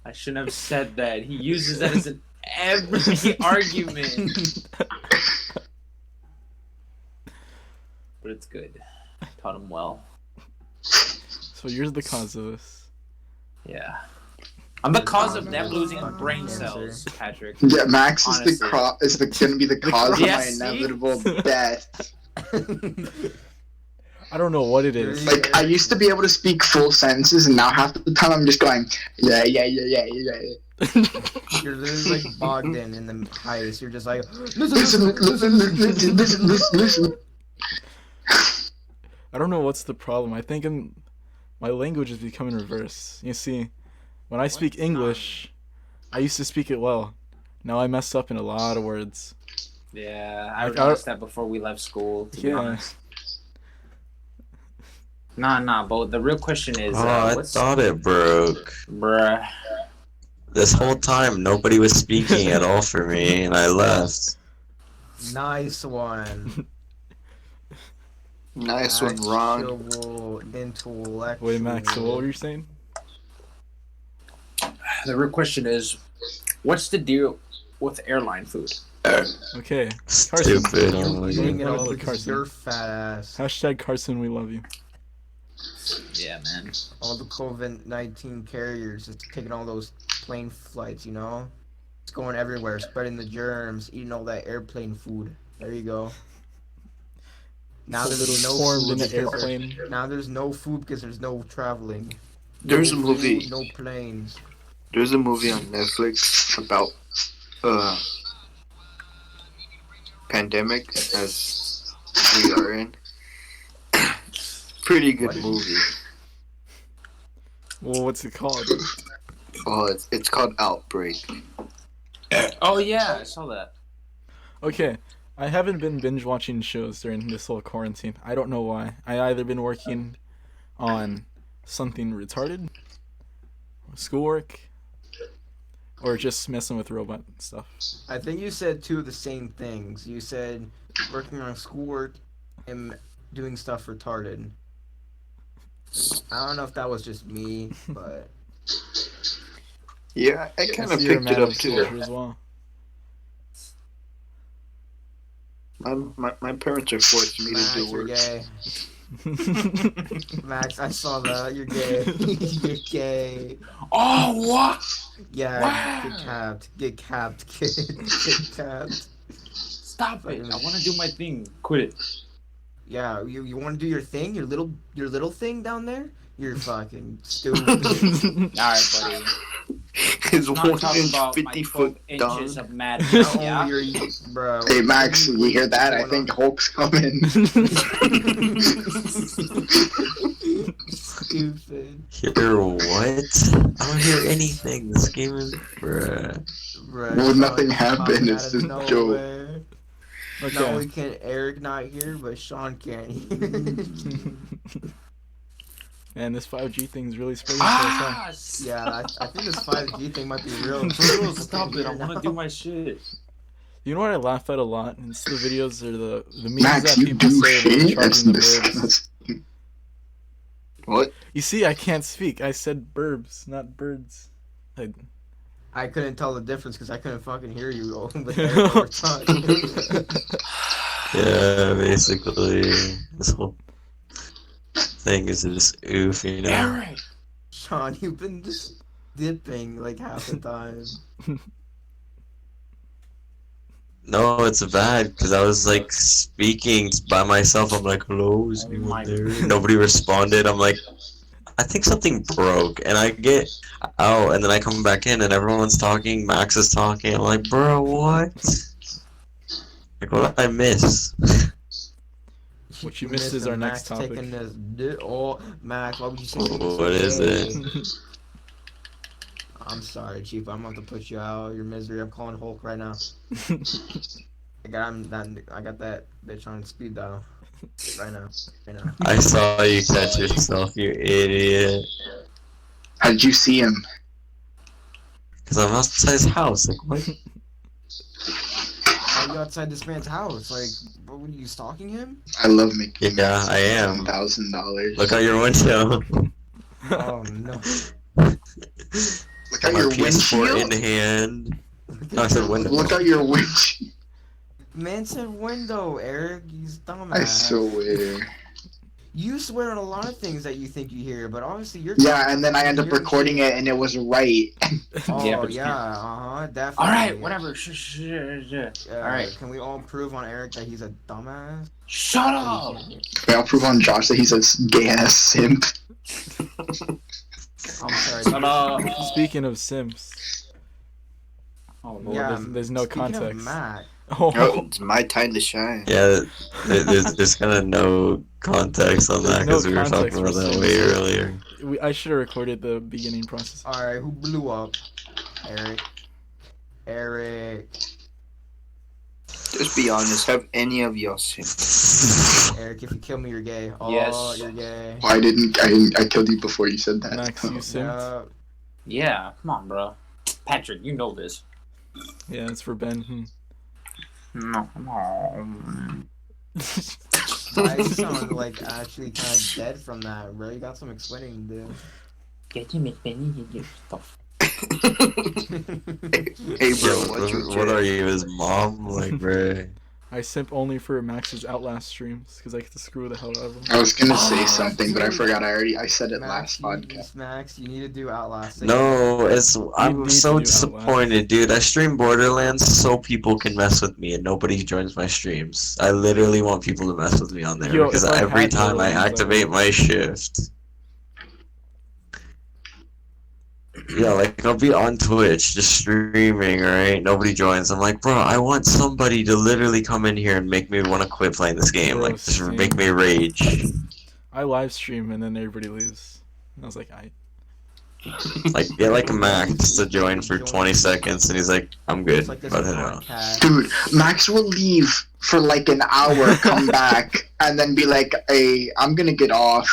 I shouldn't have said that. He uses that as an every argument. But it's good. Taught him well. So you're the cause of this. Yeah. I'm the cause of them losing brain cells, Patrick. Yeah, Max is Honestly. gonna be the cause Yeah, of see? my inevitable death. I don't know what it is. Like I used to be able to speak full sentences, and now half the time I'm just going, yeah. You're literally like Bogdan in the heist. You're just like, Listen. I don't know what's the problem. I think my language is becoming reverse. You see, when I speak English, I used to speak it well. Now I mess up in a lot of words. Yeah, I Like, realized that before we left school, to be Yeah. honest. Nah, but the real question is, I what's... thought it broke. Bruh. This whole time, nobody was speaking at all for me, and I left. nice one. Nice one, Ron. Actual intellectual. Wait, Max, so what were you saying? The real question is, what's the deal with airline food? Okay. Stupid. Oh my Eating god. it all Carson. because you're fat ass. Hashtag Carson, we love you. Yeah, man. All the COVID-19 carriers, it's taking all those plane flights, you know? It's going everywhere, spreading the germs, eating all that airplane food. There you go. Now there's no Formed food in an because airplane. now there's no food because there's no traveling. There's a No movie. food, no planes. There's a movie on Netflix about pandemic as we are in. Pretty good What? movie. Well, what's it called? Oh, it's called Outbreak. Oh yeah, I saw that. Okay, I haven't been binge watching shows during this whole quarantine. I don't know why. I either been working on something retarded, schoolwork, or just messing with robot stuff. I think you said two of the same things. You said working on schoolwork and doing stuff retarded. I don't know if that was just me, but Yeah, I kind of see you're picked it mad up at too. disclosure as well. My parents are forcing me to Max, do you're work. gay. Max, I saw that. You're gay. You're gay. Oh what? Yeah, Wow. get capped. Get capped, kid. Get capped. Stop it! I want to do my thing. Quit it. Yeah, you want to do your thing? Your little thing down there? You're fucking stupid. All right, buddy. His I'm 1 not talking inch, about 50 my 12 foot inches dog. of madness. Not Yeah. only are you, bro. Hey Max, you hear that? I What's think going Hulk's coming. Stupid. Hear what? I don't hear anything. This game is bruh. Bruh, Well, Sean nothing just happened, popping it's out of just a joke. nowhere. Not Okay. only can Eric not hear, but Sean can't hear. Man, this 5G thing's really spreading so fast. Ah! Yeah, I think this 5G thing might be real. For real, stop it! I want to do my shit. You know what I laugh at a lot? It's the videos or the memes Max, that you people do say they're shit? That's charging the burbs. disgusting. What? You see, I can't speak. I said burbs, not birds. I couldn't tell the difference because I couldn't fucking hear you with Eric over time. Yeah, basically, this whole thing is just oof, you know. Eric. Sean, you've been just dipping like half the time. No, it's bad because I was like speaking by myself. I'm like, "Hello, is Oh anyone my there?" God. Nobody responded. I'm like, "I think something broke," and I get out, and then I come back in, and everyone's talking. Max is talking. I'm like, "Bro, what? Like, what did I miss?" What you missed is our next Max topic. taking this oh, Max, why would you say something so What is gay? it? I'm sorry, Chief. I'm about to put you out of your misery. I'm calling Hulk right now. I got that bitch on speed dial. Right now. Right now. I saw you catch yourself, you idiot. How did you see him? Because I'm outside his house. Like, what? Are you outside this man's house? Like, what were you stalking him? I love making Yeah, I am. $1,000. Look out your window. Oh no. Look Got out my your PS4 windshield. in hand. No, I said window. Look out your windshield. Man said window, Eric. He's dumbass. I swear. You swear on a lot of things that you think you hear, but obviously you're. Yeah, and then I end up You're- recording it, and it was right. Oh Yeah, yeah, but you definitely. All right, whatever. All All right. Can we all prove on Eric that he's a dumbass? Shut up. Okay, I'll prove on Josh that he's a gay ass simp. I'm sorry. Shut up. Speaking of Sims, Oh Well, no. there's no speaking context. Of Matt, Oh, Oh, it's my time to shine. Yeah, there's kind of no context on that There's because no we were talking context about for that Sims. way earlier. I should have recorded the beginning process. all right, who blew up? Eric. Eric. Just be honest. Have any of y'all seen? Eric, if you kill me, you're gay. Oh, Yes. you're gay. I didn't. I killed you before you said that. Max, you simped. Yeah. Yeah, come on, bro. Patrick, you know this. Yeah, it's for Ben. No. I sound like actually kind of dead from that, bro. You got some explaining to do. Stuff. Hey, bro, Yeah, watch your what are you, his mom? Like, bro. I simp only for Max's Outlast streams because I get to screw the hell out of him. I was gonna say Oh, something, but I forgot. I said it Max, last podcast. Max, you need to do Outlast. No, I'm need so to do disappointed, dude. I stream Borderlands so people can mess with me, and nobody joins my streams. I literally want people to mess with me on there Yo, because if I every had time I Borderlands, I activate would. my shift. Yeah, like I'll be on Twitch just streaming, right? Nobody joins. I'm like, bro, I want somebody to literally come in here and make me want to quit playing this game. Bro, Like, just same. make me rage. I live stream and then everybody leaves. And I was like, Like, get like Max to join for 20 seconds, and he's like, I'm good. It's like this About head out. podcast. Dude, Max will leave for like an hour, come back, and then be like, "Hey, I'm gonna get off.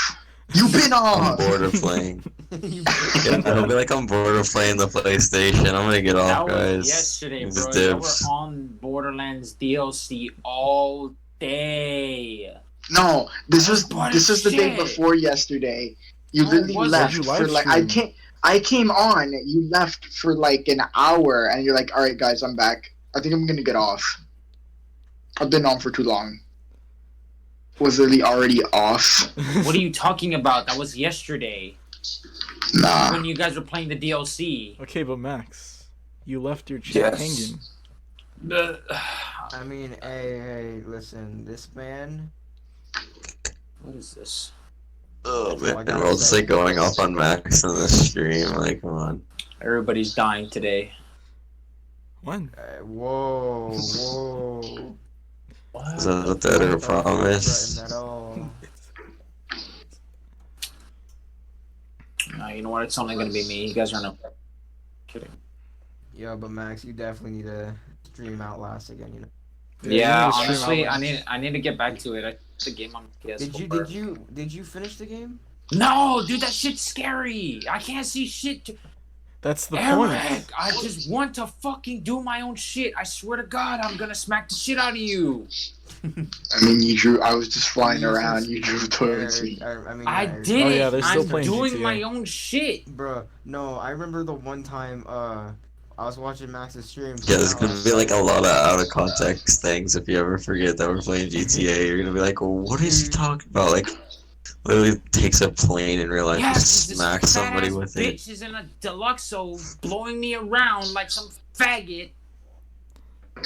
You've been I'm off." bored of playing. You- Yeah, he'll be like, I'm bored of playing the PlayStation. I'm gonna get That off, was guys. yesterday, It's bro. just You were dibs. on Borderlands DLC all day. No, this was What the day shit. before yesterday. You No, it literally wasn't. left You for live like streamed. I came on. You left for like an hour, and you're like, "All right, guys, I'm back. I think I'm gonna get off. I've been on for too long." Was literally already off. What are you talking about? That was yesterday Nah. when you guys were playing the DLC. Okay, but Max, you left your chat hanging. I mean, hey, listen, this man. What is this? Oh That's all I man, gotta we're all just say. like going off on Max on the stream. Like, come on. Everybody's dying today. When? Whoa. Is that what the other promise? At all. No, you know what? It's only gonna be me. You guys are no kidding. Yo, but Max, you definitely need to stream Outlast again. You know. Yeah, you need to stream honestly, Outlast. I need to get back to it. I the game on PS4. Did you finish the game? No, dude, that shit's scary. I can't see shit. That's the Eric, point. I just want to fucking do my own shit. I swear to God, I'm gonna smack the shit out of you. I mean, you drew. I was just flying around. You drew towards me. I Eric. did Oh, it. yeah, they're still I'm playing doing GTA. my own shit. Bro, no, I remember the one time I was watching Max's stream. Yeah, there's gonna be like a lot of out of context things if you ever forget that we're playing GTA. You're gonna be like, well, what is he talking about? Like, literally takes a plane in real life and Yes, this smacks somebody fat-ass with it. bitch is in a Deluxo blowing me around like some faggot.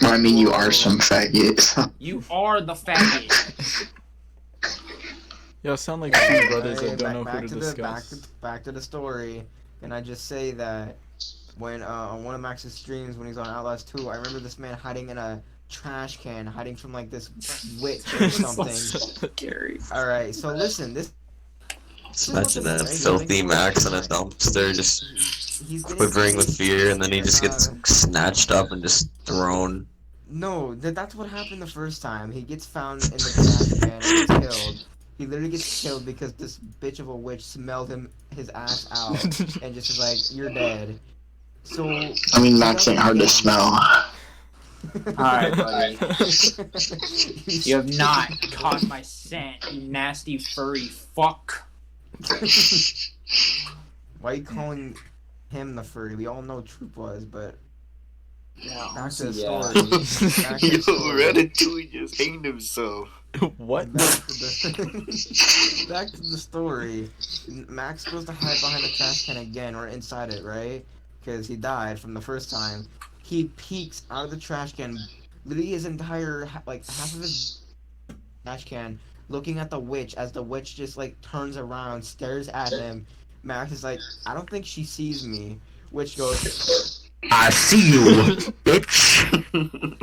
Well, I mean, you are some faggot. You are the faggot. Y'all sound like two brothers Hey, that don't know who to the discuss. back to the story. Can I just say that when on one of Max's streams when he's on Outlast 2, I remember this man hiding in a trash can, hiding from like this witch or something. Scary. All right, so listen, this Just imagine that filthy Max in a dumpster just he's getting quivering with fear, and then he just gets snatched up and just thrown. No, that's what happened the first time. He gets found in the trash can and gets killed. He literally gets killed because this bitch of a witch smelled his ass out and just was like, "You're dead." So I mean, Max ain't hard to smell. Alright, buddy. You have not caught my scent, you nasty furry fuck. Why are you calling him the furry? We all know Troop was, but Yeah, back to the yeah. story. Back to the story. Ratatouille just hanged himself. What? Back to the story. Max goes to hide behind the trash can again, or inside it, right? Because he died from the first time. He peeks out of the trash can, literally his entire, like, half of his trash can, looking at the witch as the witch just, like, turns around, stares at him. Max is like, I don't think she sees me. Witch goes, I see you, bitch.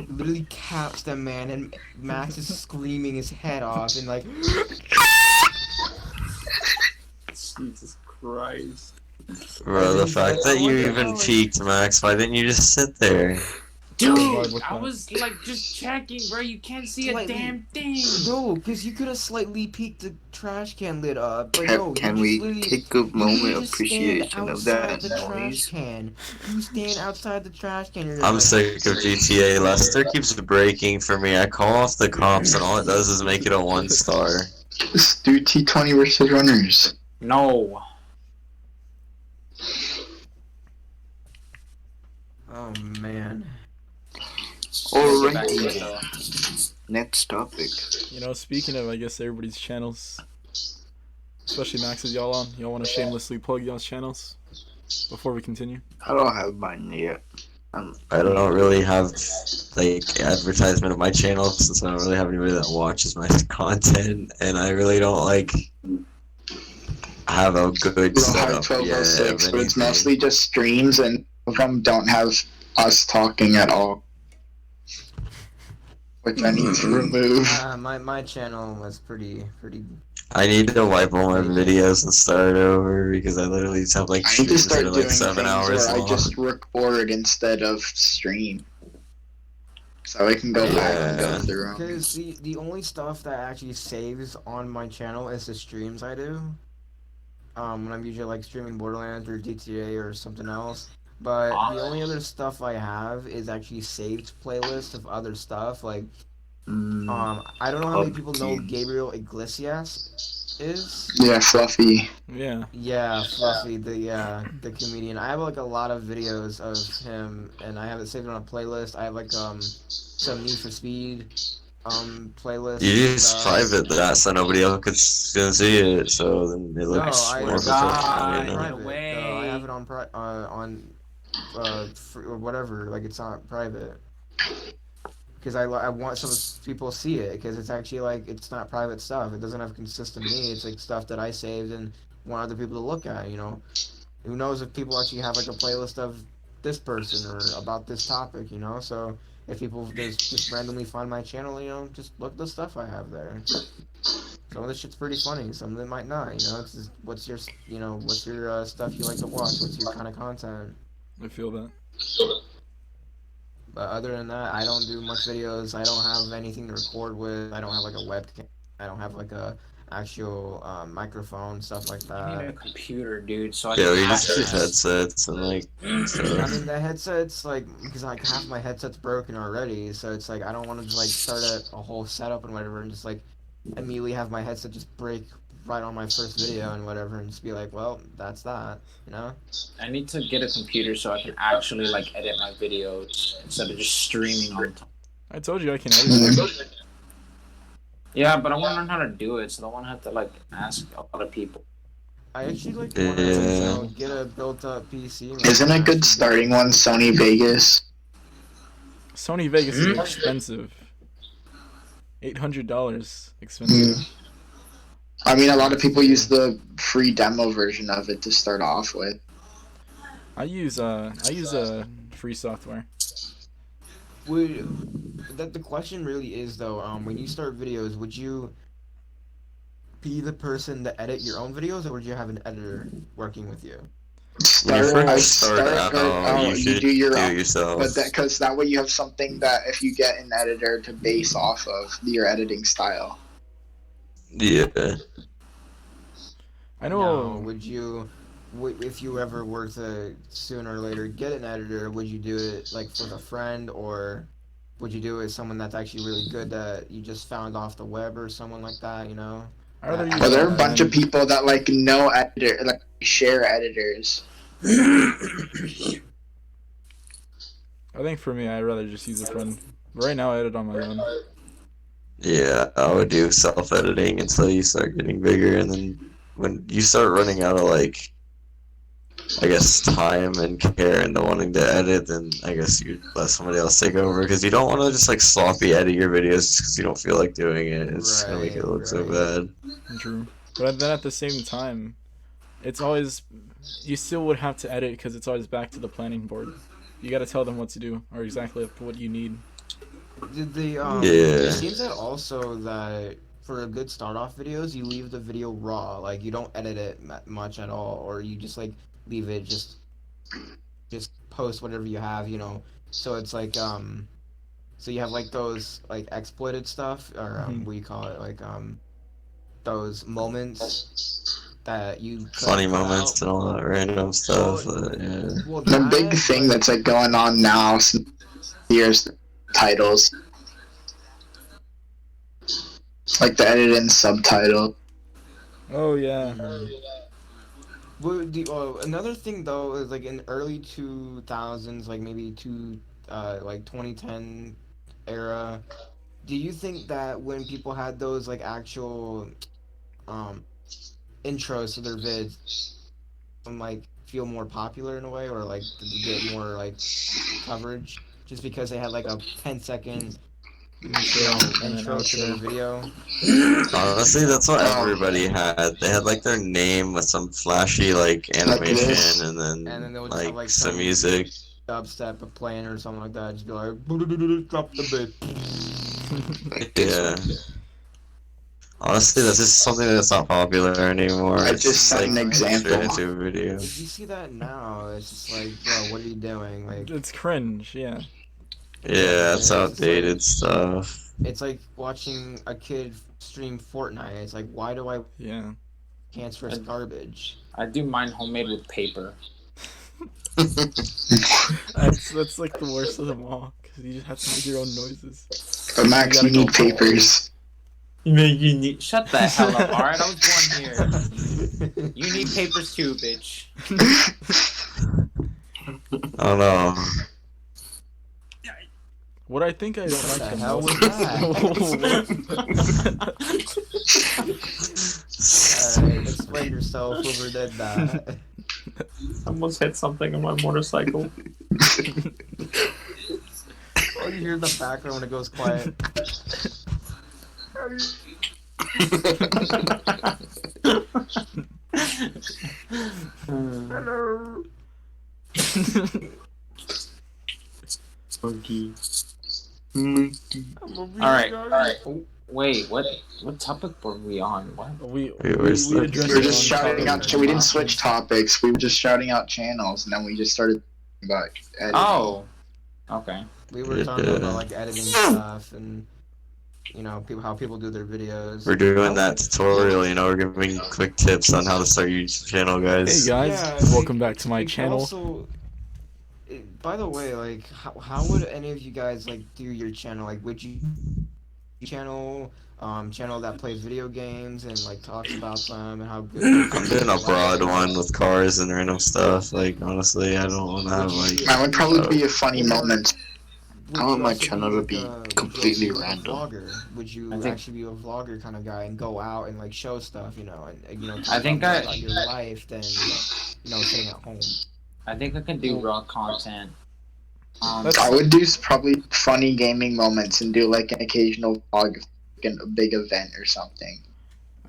literally caps the man, and Max is screaming his head off, and, like, Jesus Christ. Bro, the fact that you even peeked, Max, why didn't you just sit there? Dude, What's I that? was like just checking, bro. You can't see a Slightly. damn thing. no, because you could have slightly peeked the trash can lid up, but no, Can you we just literally, take a you moment of just appreciation stand of that outside the trash noise? can. You stand outside the trash can. You're I'm like, sick of GTA. Lester keeps breaking for me. I call off the cops, and all it does is make it a 1-star. Just do T20 versus runners. No. oh man. Get back to it, Alright, though. next topic. You know, speaking of, I guess, everybody's channels, especially Max's, y'all want to shamelessly plug y'all's channels before we continue? I don't have mine yet. I don't really have, like, advertisement of my channel, since I don't really have anybody that watches my content, and I really don't, like, have a good We'll have setup yet. 1206, of but it's anything. mostly just streams, and some of them don't have us talking at all. Which I need to remove. My channel was pretty. I need to wipe all my videos and start over because I literally just have like I need to streams that start are doing like 7 things hours where I long. just record instead of stream, so I can go back and go Yeah. through them. Because the only stuff that actually saves on my channel is the streams I do. When I'm usually like streaming Borderlands or GTA or something else. But the only other stuff I have is actually saved playlists of other stuff. Like, I don't know how many people know Gabriel Iglesias is. Yeah, Fluffy. Yeah. Yeah, Fluffy, the comedian. I have like a lot of videos of him, and I have it saved on a playlist. I have like some Need for Speed playlists. You and just stuff. private that so nobody else can see it, so then it No, looks I more swear to professional. God, You know? no private. way. No, I have it on or whatever. Like it's not private. Because I want some people to see it because it's actually like it's not private stuff. It doesn't have consistent me. It's like stuff that I saved and want other people to look at. You know, who knows if people actually have like a playlist of this person or about this topic. You know, so if people just randomly find my channel, you know, just look at the stuff I have there. Some of this shit's pretty funny. Some of it might not. You know, it's just, what's your stuff you like to watch? What's your kind of content? I feel that. But other than that, I don't do much videos. I don't have anything to record with. I don't have like a webcam. I don't have like a actual microphone, stuff like I need a that. computer, dude. So I Yeah, can we just use access. headsets and like I stuff. mean, the headset's like because like half my headset's broken already, so it's like I don't want to just like start a whole setup and whatever, and just like immediately have my headset just break right on my first video and whatever, and just be like, well, that's that, you know. I need to get a computer so I can actually like edit my videos instead of just streaming all the time. I told you I can edit them. Yeah, but I want to learn how to do it, so I don't want to have to like ask a lot of people. I actually like want to Yeah. get a built-up PC. Isn't a good starting one Sony Vegas? Sony Vegas is expensive. $800 expensive. I mean, a lot of people use the free demo version of it to start off with. I use free software. The question really is though, when you start videos, would you be the person to edit your own videos, or would you have an editor working with you? When you first Start start out, you should do your do own, it yourself. but because that way you have something that if you get an editor to base off of your editing style. Yeah. I know. Now, if you ever were to sooner or later get an editor, would you do it like with a friend, or would you do it with someone that's actually really good that you just found off the web or someone like that? You know. I rather use Well, there are a bunch of friend. people that like know editor, like share editors. I think for me, I'd rather just use a friend. Right now, I edit on my own. Yeah, I would do self-editing until you start getting bigger, and then when you start running out of like, I guess, time and care into wanting to edit, then I guess you let somebody else take over, because you don't want to just like sloppy edit your videos just because you don't feel like doing it. It's gonna make it look so bad. True. But then at the same time, it's always, you still would have to edit because it's always back to the planning board. You got to tell them what to do or exactly what you need. Yeah. It seems that also that for a good start off videos, you leave the video raw. Like you don't edit it much at all, or you just like leave it just post whatever you have, you know. So it's like so you have like those like exploited stuff, or what do you call it, like those moments that you Funny moments and all that random stuff. Yeah. Well, The big thing that's like going on now here's titles, like the edit and subtitle. Oh, yeah. Well, another thing though is like in early 2000s, like maybe like 2010 era. Do you think that when people had those like actual intros to their vids, like feel more popular in a way, or like did they get more like coverage just because they had like a 10-second intro to their video? Honestly, that's what everybody had. They had like their name with some flashy like animation, and then they would have, like some music. Dubstep playing or something like that. Just be like, drop the bit. Yeah. Honestly, that's just something that's not popular anymore. I It's just set an like example. straight into a video. If you see that now, it's just like, bro, what are you doing? Like, It's cringe, yeah. Yeah, it's it's just outdated like, stuff. it's like watching a kid stream Fortnite. It's like, why do I Yeah. cancer is garbage? I do mine homemade with paper. That's like the worst of them all, because you just have to make your own noises. But Max, You you gotta need go papers. You need. Shut the hell up! All right, I was born here. You need papers too, bitch. Oh no. What I think I don't like the the hell most. was Alright, explain yourself. Whoever did that. Almost hit something on my motorcycle. Oh, you hear the background when it goes quiet. Hello. Monkey. All right. Wait, what topic were we on? What? we where's we the- addressed We were it just on shouting topic. out. We didn't switch topics. We were just shouting out channels, and then we just started about editing. Oh, okay. We were talking about like editing stuff and people how people do their videos. We're doing that tutorial, we're giving quick tips on how to start your YouTube channel, Hey guys. guys, Yeah, welcome back to my like, channel. Also, by the way, like, how would any of you guys like do your channel? Like, would you channel that plays video games and like talks about them and how good? I'm doing a broad one with cars and random stuff. Like, honestly, I don't want to have, like... That would probably be a funny moment. Would I want you my also channel to be completely would you also random. be a vlogger? Would you I think- actually be a vlogger kind of guy and go out and like show stuff, and I talk think about your life than sitting at home? I think I can do raw content. I would do probably funny gaming moments and do like an occasional vlog, like a big event or something.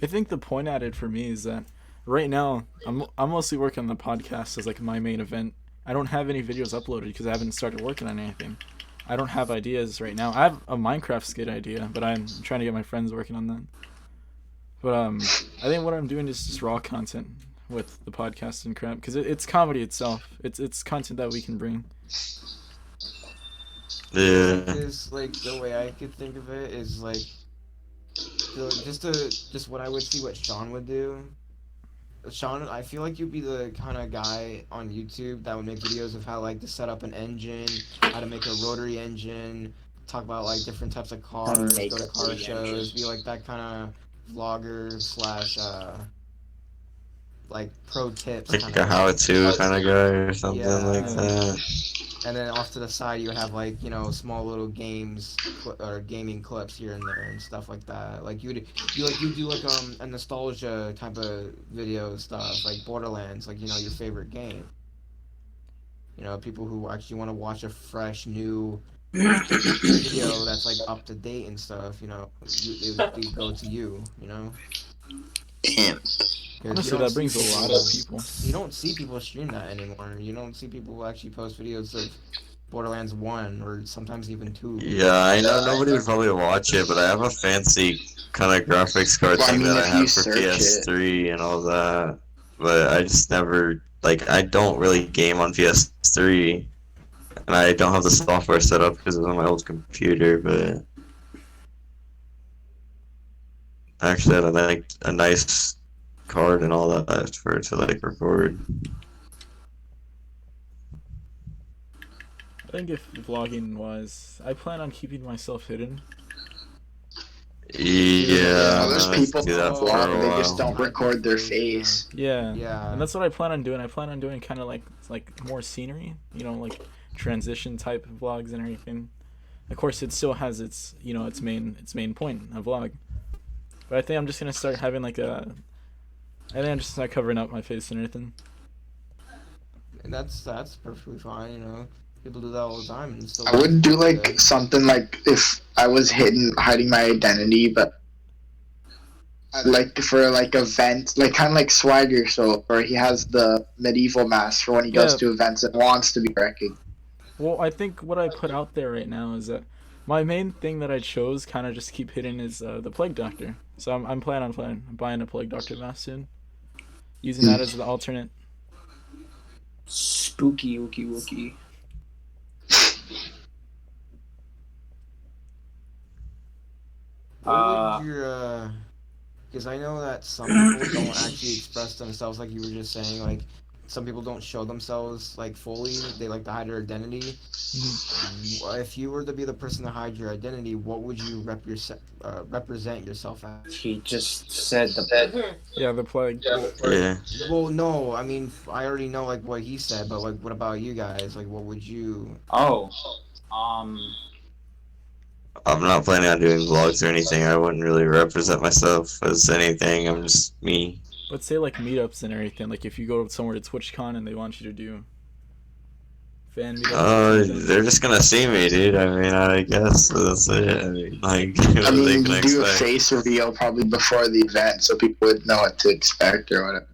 I think the point at it for me is that right now I'm mostly working on the podcast as like my main event. I don't have any videos uploaded because I haven't started working on anything. I don't have ideas right now. I have a Minecraft skit idea, but I'm trying to get my friends working on that. But I think what I'm doing is just raw content with the podcast and crap, because it's comedy itself. It's content that we can bring. Yeah. Is like the way I could think of it is like just what I would see what Sean would do. Sean, I feel like you'd be the kind of guy on YouTube that would make videos of how like to set up an engine, how to make a rotary engine, talk about like different types of cars, make go to a car rotary shows, engine. be like that kind of vlogger slash like pro tips. Like a how-to kind of guy or something Yeah. like that. And then off to the side, you would have like small little games or gaming clips here and there and stuff like that. Like you do like a nostalgia type of video stuff, like Borderlands, like your favorite game. People who actually want to watch a fresh new video that's like up to date and stuff. They go to you. Damn. 'Cause Honestly, you don't that brings see a lot of people. You don't see people stream that anymore. You don't see people actually post videos of Borderlands 1 or sometimes even 2. Yeah, I know nobody would probably watch it, but I have a fancy kind of graphics card Well, I thing mean, that I if you have for search it- PS3 and all that. But I just never, I don't really game on PS3. And I don't have the software set up because it's on my old computer, but... I actually had a nice card and all that for it to record. I think if vlogging wise, I plan on keeping myself hidden. Yeah, There's I people do that that for vlog, a they just while. don't record their face. Yeah. Yeah. And that's what I plan on doing. I plan on doing kind of like more scenery, like transition type vlogs and everything. Of course, it still has its its main point, a vlog. But I think I'm just gonna start having I think I'm just start covering up my face and everything. And that's perfectly fine. People do that all the time and still. I would do like something like if I was hiding my identity, but like for like events, like kind of like Swagger, so where he has the medieval mask for when he goes Yeah. to events and wants to be recognized. Well, I think what I put out there right now is that my main thing that I chose kind of just keep hidden is the Plague Doctor. So I'm planning on buying a Plague Doctor mask soon. Using that as the alternate. Spooky, wookie, wookie. What would your because I know that some people don't actually express themselves like you were just saying. Like some people don't show themselves like fully. They like to hide their identity. If you were to be the person to hide your identity, what would you represent yourself as? He just said the Yeah, the Plague. Yeah. Well, no, I mean I already know like what he said, but like what about you guys? Like what would you? Oh, I'm not planning on doing vlogs or anything. I wouldn't really represent myself as anything. I'm just me. But say like meetups and everything. Like if you go somewhere to TwitchCon and they want you to do fan meetups. They're just gonna see me, dude. I mean, I guess that's it. I mean, like, I what they mean, can you do a expect. face reveal probably before the event, so people would know what to expect or whatever.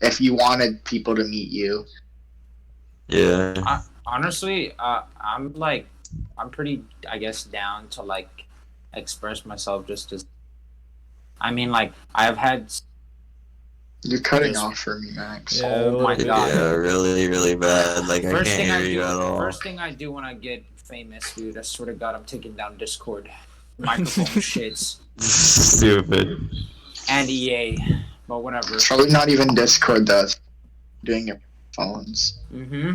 If you wanted people to meet you. Yeah. honestly, I'm pretty, I guess, down to like express myself just as. I mean, like I've had. You're cutting off for me, Max. Yeah, Oh my god. Yeah, really, really bad. Like, I can't hear you at all. First thing I do when I get famous, dude, I swear to God, I'm taking down Discord. Microphone shits. Stupid. And EA. But whatever. It's probably not even Discord, though. It's doing your phones. Mm-hmm.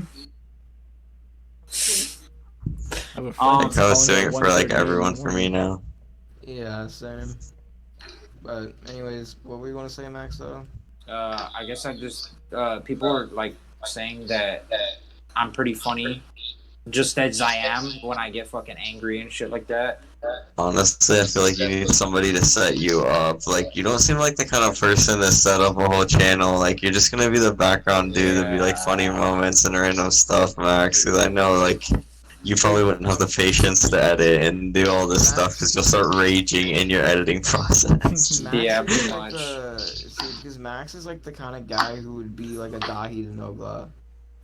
I have a friend I that's think I was calling doing at it for like 1:30 in the everyone for me morning. now. Yeah, same. But anyways, what were you want to say, Max? Though. I guess I just people are like saying that I'm pretty funny, just as I am when I get fucking angry and shit like that. Honestly, I feel like you need somebody to set you up. Like, you don't seem like the kind of person to set up a whole channel. Like, you're just gonna be the background dude that'd be like funny moments and random stuff, Max. Because I know, like, you probably wouldn't have the patience to edit and do all this stuff because you'll start raging in your editing process. Max Yeah, is pretty like much. because Max is like the kind of guy who would be like a Dahi to Nogla,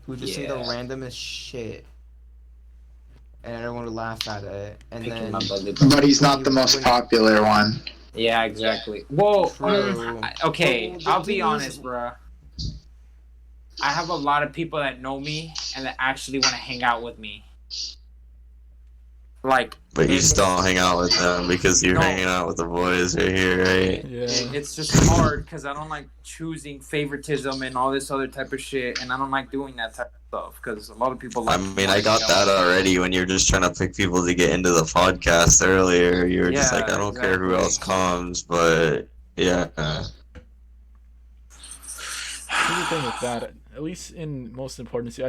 who would just say the Yeah. randomest shit, and everyone would laugh at it, and Picking then my belly But he's not the most popular one. Yeah, exactly. Well, True. okay, Well, I'll the be thing honest, is- bruh. I have a lot of people that know me and that actually want to hang out with me. Like, But you it's- just don't hang out with them because you're No. hanging out with the boys right here, right? Yeah. it's just hard because I don't like choosing favoritism and all this other type of shit, and I don't like doing that type of stuff because a lot of people. I Like mean, I got that already when you're just trying to pick people to get into the podcast earlier. You were just Yeah, like, I don't care who exactly. else comes, but yeah. Here's the thing with that. At least in most importance, I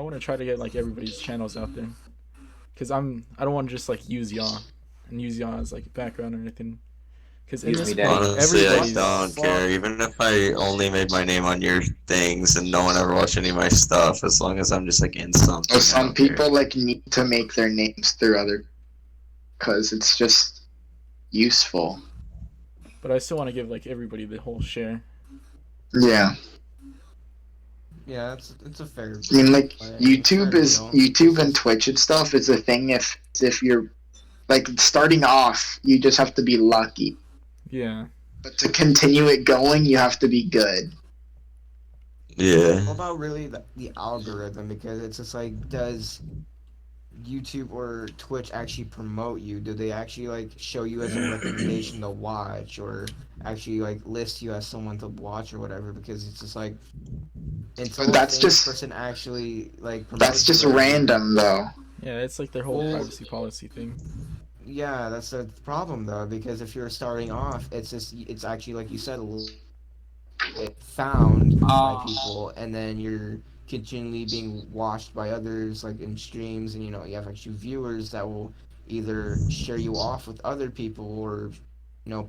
want to try to get like everybody's channels out there, because I don't want to just like use y'all as like background or anything. Because in Use this me, point, Daddy. Honestly, I everybody's don't care. Even if I only made my name on your things and no one ever watched any of my stuff, as long as I'm just like in something. Or I some don't care. people like need to make their names through other, because it's just useful. But I still want to give like everybody the whole share. Yeah, Yeah, it's a fair. I mean, like play. YouTube Fair is deal. YouTube and Twitch and stuff is a thing. If you're like starting off, you just have to be lucky. Yeah. But to continue it going, you have to be good. Yeah. What about really the algorithm? Because it's just like, does YouTube or Twitch actually promote you? Do they actually like show you as a recommendation to watch, or actually like list you as someone to watch or whatever? Because it's just like until That's a famous just- person actually like That's promotes just you, random, though. Yeah, it's like their whole Well- privacy policy thing. Yeah, that's the problem though, because if you're starting off, it's actually like you said, it found by people, and then you're continually being watched by others, like in streams, and you have actually viewers that will either share you off with other people or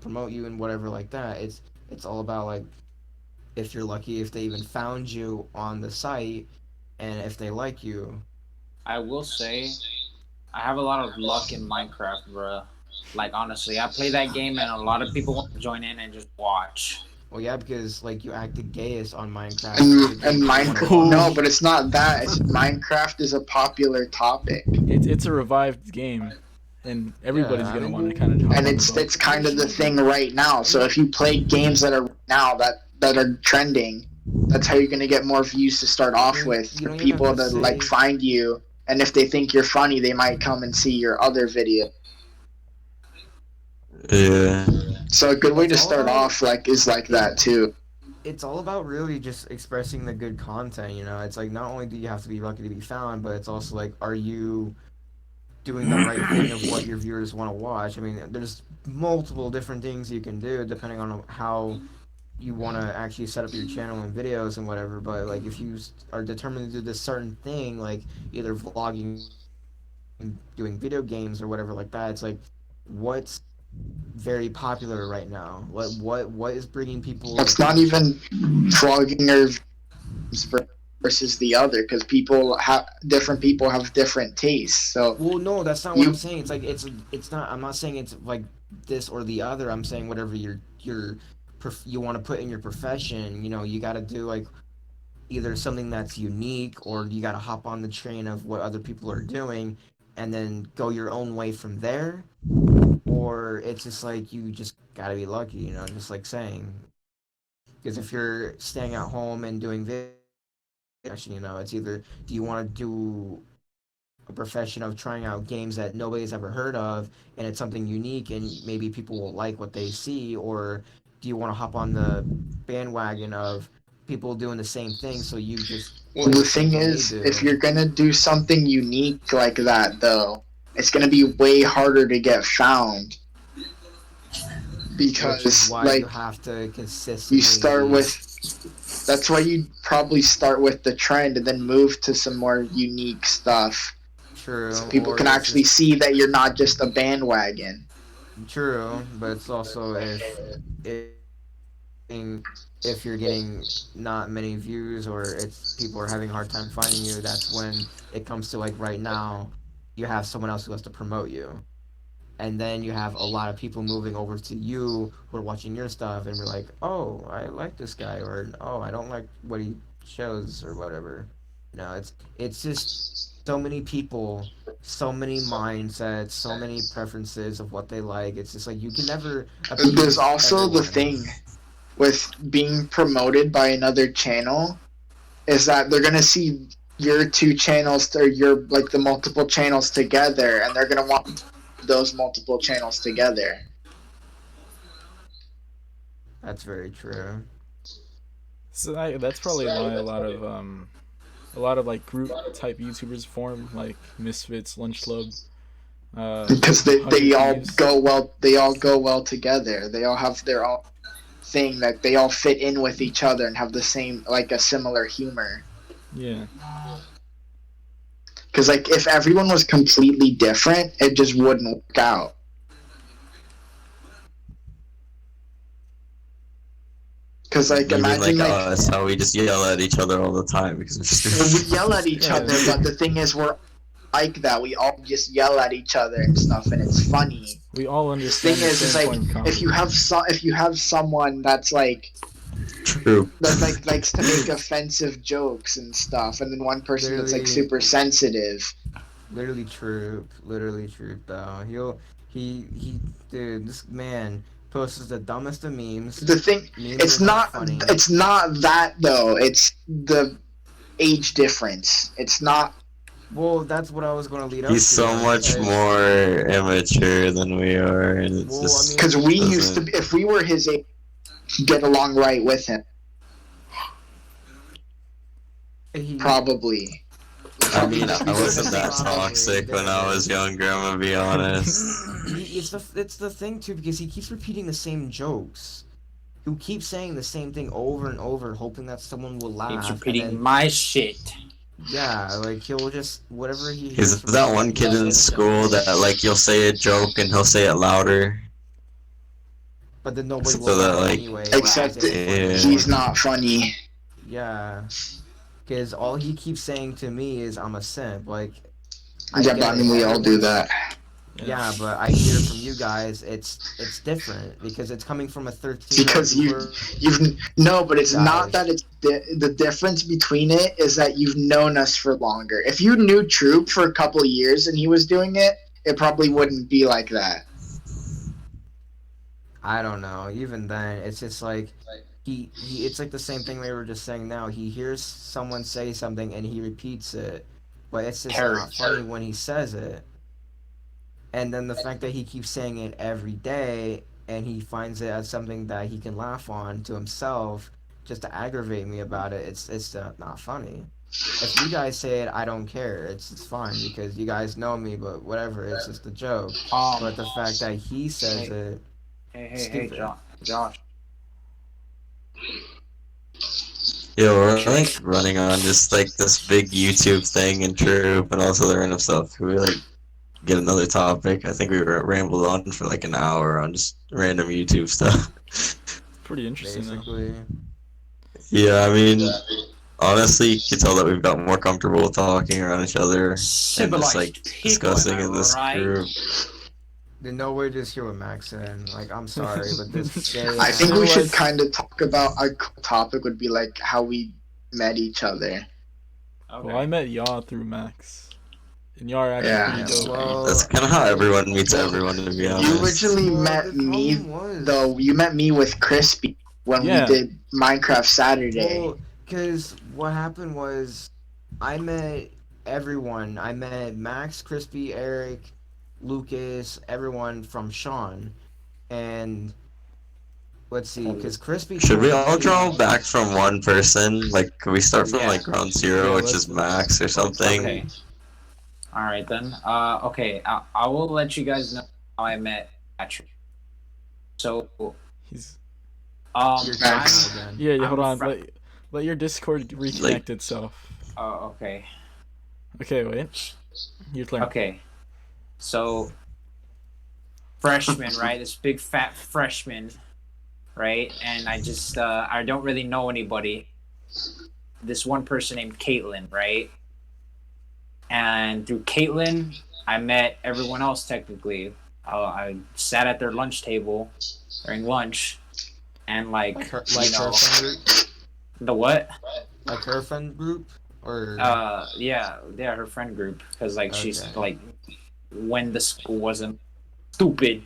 promote you and whatever like that. It's all about like if you're lucky, if they even found you on the site, and if they like you. I will say, I have a lot of luck in Minecraft, bruh. Like, honestly, I play that game and a lot of people want to join in and just watch. Well, yeah, because like you act the gayest on Minecraft. And Minecraft, no, but it's not that. Minecraft is a popular topic. It's a revived game. and everybody's I gonna mean, want to kind of. And it's kind of the thing right now. So if you play games that are now that are trending, that's how you're gonna get more views to start off with. You For don't even people have to to like say- find you, and if they think you're funny, they might come and see your other video. Yeah. So a good way to It's all start about- off is like that too. It's all about really just expressing the good content, you know. It's like not only do you have to be lucky to be found, but it's also like, are you doing the right thing of what your viewers want to watch? I mean, there's multiple different things you can do depending on how you want to actually set up your channel and videos and whatever. But like, if you are determined to do this certain thing, like either vlogging, doing video games, or whatever like that, it's like, what's very popular right now? What is bringing people? It's not even vlogging or versus the other, because different people have different tastes. So Well, no, that's not what I'm saying. It's like it's not. I'm not saying it's like this or the other. I'm saying whatever you want to put in your profession. You know, you got to do like either something that's unique, or you got to hop on the train of what other people are doing, and then go your own way from there. Or it's just like you just got to be lucky. You know, just like saying. Because if you're staying at home and doing video, you know, it's either do you want to do a profession of trying out games that nobody's ever heard of, and it's something unique and maybe people will like what they see, or do you want to hop on the bandwagon of people doing the same thing, so you just well, the thing is, if you're gonna do something unique like that, though, it's gonna be way harder to get found, because which is why like you have to consistently you start with. That's why you probably start with the trend and then move to some more unique stuff. True, So people or can it's actually see that you're not just a bandwagon. true, but it's also if you're getting not many views, or it's people are having a hard time finding you, that's when it comes to like right now, you have someone else who has to promote you. And then you have a lot of people moving over to you who are watching your stuff and be like, oh, I like this guy, or oh, I don't like what he shows, or whatever. No, it's just so many people, so many mindsets, so many preferences of what they like. It's just like you can never appease There's also the everyone. thing with being promoted by another channel is that they're gonna see your two channels or your like the multiple channels together, and they're gonna want those multiple channels together. That's very true. So that's probably why a lot of like group type YouTubers form, like Misfits, Lunch Club. Because they 100 all Thieves. go well. They all go well together. They all have their own thing that they all fit in with each other and have the same like a similar humor. Yeah. Because like if everyone was completely different, it just wouldn't work out. Because like You mean imagine like like us, how we just yell at each other all the time because we're we stupid. yell at each Yeah. other, but the thing is we're like that. We all just yell at each other and stuff, and it's funny. We all The understand thing the is, it's same like point of comedy. if you have someone that's like True. that like likes to make offensive jokes and stuff, and then one person that's like Literally- super sensitive. Literally true though. Dude, this man posts the dumbest of memes. The thing, Memes it's are not funny. it's not that though. It's the age difference. It's not. Well, that's what I was going to lead up He's to. so much because- more immature than we are, and it's Well, just I mean- Because we used to, doesn't- if we were his age, get along right with him. he- Probably. I mean, I wasn't that Probably toxic when I was younger, I'm gonna be honest. it's the thing too, because he keeps repeating the same jokes. He keeps saying the same thing over and over, hoping that someone will laugh. Keeps and repeating then- my shit. Yeah, like he'll just whatever he. He's hears from that someone, one kid he'll in say the school same. that, like, you'll say a joke and he'll say it louder. But then nobody So will that, laugh like- anyway. Except It's funny. Yeah. he's not funny. Yeah, because all he keeps saying to me is I'm a simp. Like, Yeah, get but I mean, we all do that. Yeah, but I hear from you guys, it's different because it's coming from a 13. Because you've no, but it's not that it's the difference between it is that you've known us for longer. If you knew Troop for a couple of years and he was doing it, it probably wouldn't be like that. I don't know. Even then, it's just like he it's like the same thing we were just saying now. He hears someone say something and he repeats it, but it's just not funny when he says it. And then the fact that he keeps saying it every day and he finds it as something that he can laugh on to himself just to aggravate me about it, it's not funny. If you guys say it, I don't care. It's fine because you guys know me, but whatever, it's just a joke. But the fact that he says it, Hey, stupid. Josh. Yeah, we're like running on just like this big YouTube thing and troop and also the random stuff. Can we like get another topic? I think we rambled on for like an hour on just random YouTube stuff. Pretty interesting though. basically. Yeah, I mean, honestly, you can tell that we've got more comfortable talking around each other and Civilized just like people, discussing am I in this right? group. No, we're just here with Max and like I'm sorry, but this day. I think we should kind of talk about our topic would be like how we met each other. Okay. Well, I met y'all through Max, and y'all are actually Yeah. pretty dope. Well, That's kind of how everyone meets everyone, to be honest. You originally Well, met the me, problem was- though. You met me with Crispy when Yeah. we did Minecraft Saturday. Well, because what happened was, I met everyone. I met Max, Crispy, Eric, Lucas, everyone from Sean, and let's see, because Crispy. Should we told all me- draw back from one person? Like, could we start from Yeah. like ground zero, Yeah, which let's- is Max or something? Okay. All right then. Okay. I will let you guys know how I met Patrick. So, He's You're Max. talking again. yeah. I'm Hold on. fr- Let your Discord reconnect itself. oh, okay. Okay, wait. Your turn. Okay. So, freshman, right? This big fat freshman, right? And I don't really know anybody. This one person named Caitlin, right? And through Caitlin, I met everyone else technically. I sat at their lunch table during lunch, and Like her friend group. the what? Like her friend group, or Yeah, her friend group, because like she's Okay. like, when the school wasn't stupid,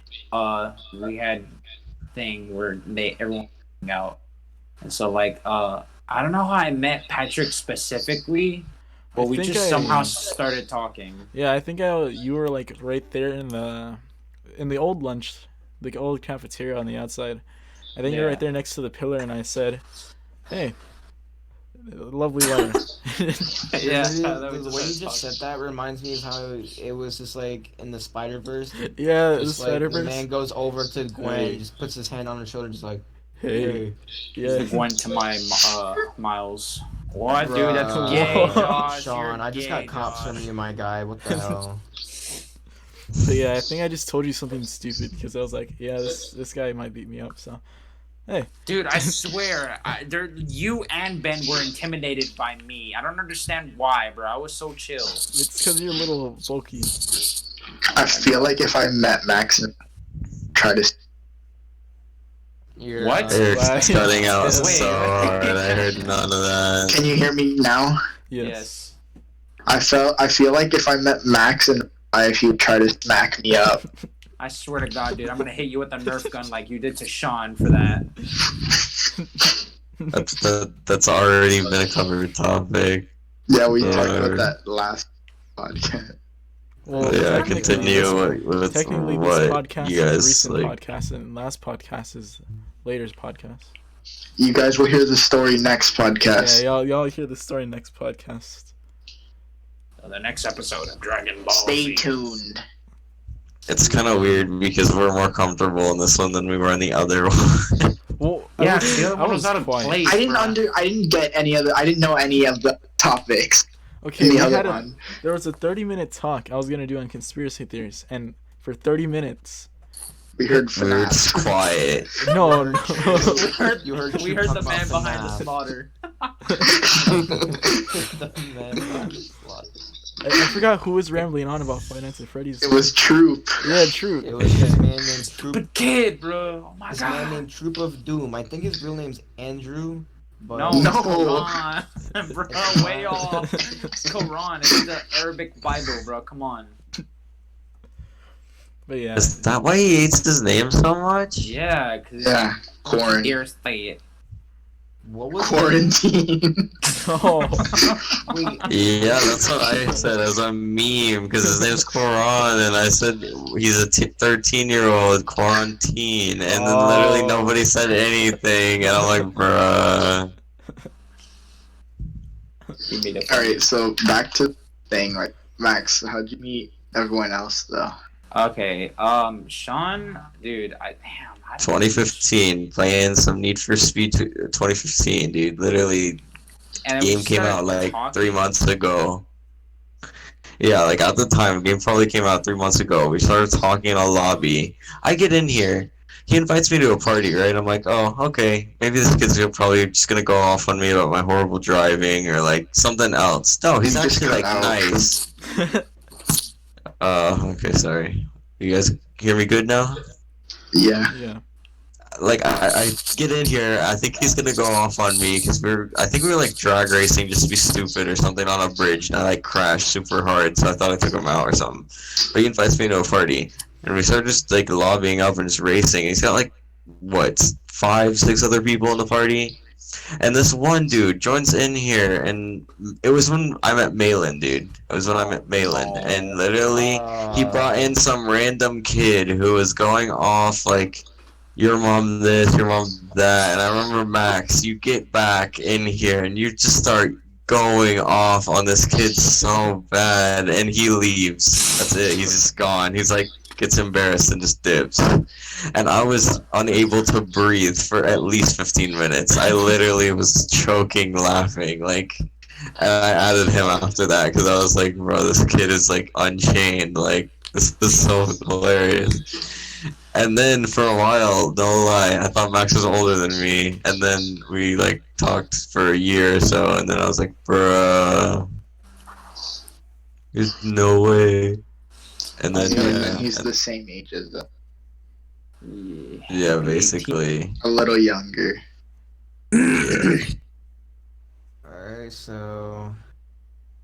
we had thing where everyone hung out, and so like I don't know how I met Patrick specifically, but we think just I- somehow started talking. Yeah, I think you were like right there in the old lunch, the old cafeteria on the outside. I think you're Yeah. right there next to the pillar, and I said, "Hey, lovely letter." Yeah, the way you just said that reminds me of how it was just like in the Spider-Verse. Yeah, the Just like the Spider-Verse. man goes over to Gwen, Hey. just puts his hand on her shoulder, just like, Hey, yeah. Went to my Miles. What, dude? Bruh. That's gay, Josh. Sean, You're I just gay, got cops Josh. from you, my guy. What the hell? But yeah, I think I just told you something stupid because I was like, yeah, this guy might beat me up. So, hey, Dude, I swear, you and Ben were intimidated by me. I don't understand why, bro. I was so chill. it's because you're a little bulky. I feel like if I met Max and tried to You're, What? Eric's cutting out Wait. so hard. I heard none of that. Can you hear me now? Yes. I feel like if I met Max and if he would try to smack me up. I swear to God, dude, I'm gonna hit you with a Nerf gun like you did to Sean for that. That's already been a covered topic. Yeah, we talked about Or- that last podcast. Well, Yeah, technically continue this- with Technically, what this podcast you is a guys recent like. podcast, and last podcast is later's podcast. You guys will hear the story next podcast. Yeah, y'all hear the story next podcast. The next episode of Dragon Ball Stay Z. tuned. It's kind of weird because we're more comfortable in this one than we were in the other one. Well, Yeah, I the other one was out of quiet. place. I didn't bro. I didn't get any other. I didn't know any of the topics Okay, in we the had other a, one. there was a 30-minute talk I was gonna do on conspiracy theories, and for 30 minutes, We heard We were FNAF. just quiet. no, We no. heard, You heard we you heard talk the about man behind the FNAF. slaughter. The man behind the slot. I forgot who was rambling on about Five Nights at Freddy's. It was Troop. Yeah, true. It was this man named Troop. Stupid kid, bro. Oh my This man God. named Troop of Doom. I think his real name's Andrew. But No, No. it's Quran, bro. Way off. It's Quran. It's the Arabic Bible, bro. Come on. But yeah, Is that why he hates his name so much? Yeah, because Yeah, Quarren. dare say it. What was Quarantine. oh, Wait, Yeah, that's what I said as a meme because his name's Koran, and I said he's a 13-year-old quarantine, and then literally nobody said anything, and I'm like, bruh. You made it All right, so back to the thing. Like, Max, how'd you meet everyone else though? Okay, Sean, dude, I 2015, playing some Need for Speed 2015, dude. Literally, and then we game came started out like talking. 3 months ago. Yeah, like at the time, game probably came out 3 months ago. We started talking in a lobby. I get in here. He invites me to a party, right? I'm like, oh, okay. Maybe this kid's probably just gonna go off on me about my horrible driving or like something else. No, he's You just actually like cut out. nice. Okay, sorry. You guys hear me good now? Yeah. yeah. Like I get in here, I think he's gonna go off on me because I think we were like drag racing just to be stupid or something on a bridge, and I like crashed super hard, so I thought I took him out or something. But he invites me to a party, and we start just like lobbying up and just racing. He's got like what 5, 6 other people in the party, and this one dude joins in here, and it was when I met Malin, dude. It was when I met Malin, and literally he brought in some random kid who was going off like, your mom this, your mom that, and I remember Max, you get back in here and you just start going off on this kid so bad, and he leaves. That's it, he's just gone. He's like, gets embarrassed and just dips. And I was unable to breathe for at least 15 minutes. I literally was choking laughing, like, and I added him after that because I was like, bro, this kid is like unchained, like, this is so hilarious. And then for a while, no lie, I thought Max was older than me, and then we like talked for a year or so, and then I was like, bruh, there's no way. And then He's the same age as them. yeah, basically. A little younger. alright, so.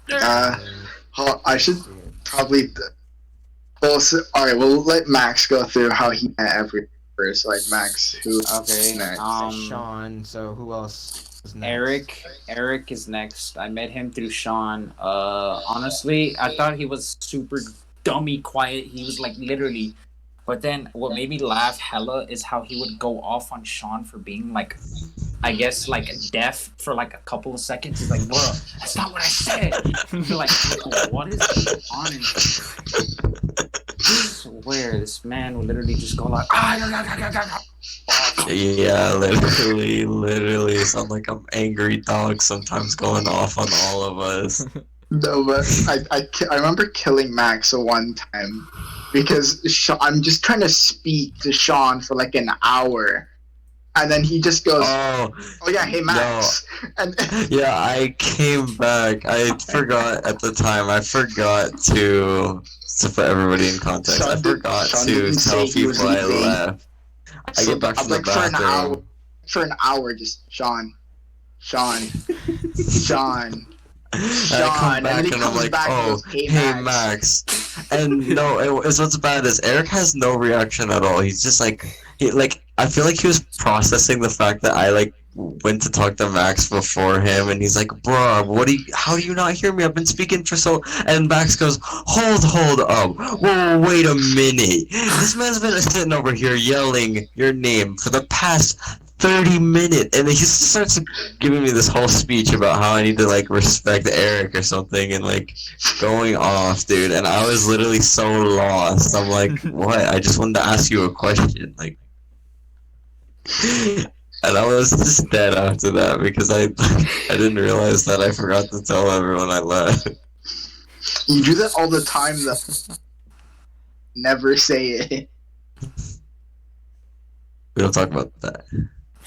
I should probably. Well, so, all right. We'll let Max go through how he met everyone first. Like Max, who? Okay, next? Sean, so who else is next? Eric is next. I met him through Sean. Honestly, I thought he was super dummy quiet. He was like literally. But then what made me laugh hella is how he would go off on Sean for being like, I guess like deaf for like a couple of seconds. He's like, bro, that's not what I said. You're like, what is going on? I swear, this man would literally just go like, Yeah, literally sound like I'm angry dog sometimes going off on all of us. No, but I remember killing Max one time because I'm just trying to speak to Sean for like an hour, and then he just goes, "Oh yeah, hey Max," and yeah, I came back. I forgot at the time. I forgot to put everybody in context. I forgot to tell people I left. I get back from the bathroom. For an hour, just Sean. I come back and I'm like, oh, hey Max. And no, it's what's bad is Eric has no reaction at all. He's just like, I feel like he was processing the fact that I like went to talk to Max before him, and he's like, bruh, how do you not hear me? I've been speaking for so. And Max goes, hold up, whoa, wait a minute. This man's been sitting over here yelling your name for the past 30 minutes, and he starts giving me this whole speech about how I need to like respect Eric or something, and like going off, dude. And I was literally so lost. I'm like, what? I just wanted to ask you a question, like. And I was just dead after that because I didn't realize that I forgot to tell everyone I left. You do that all the time, though. Never say it. We don't talk about that.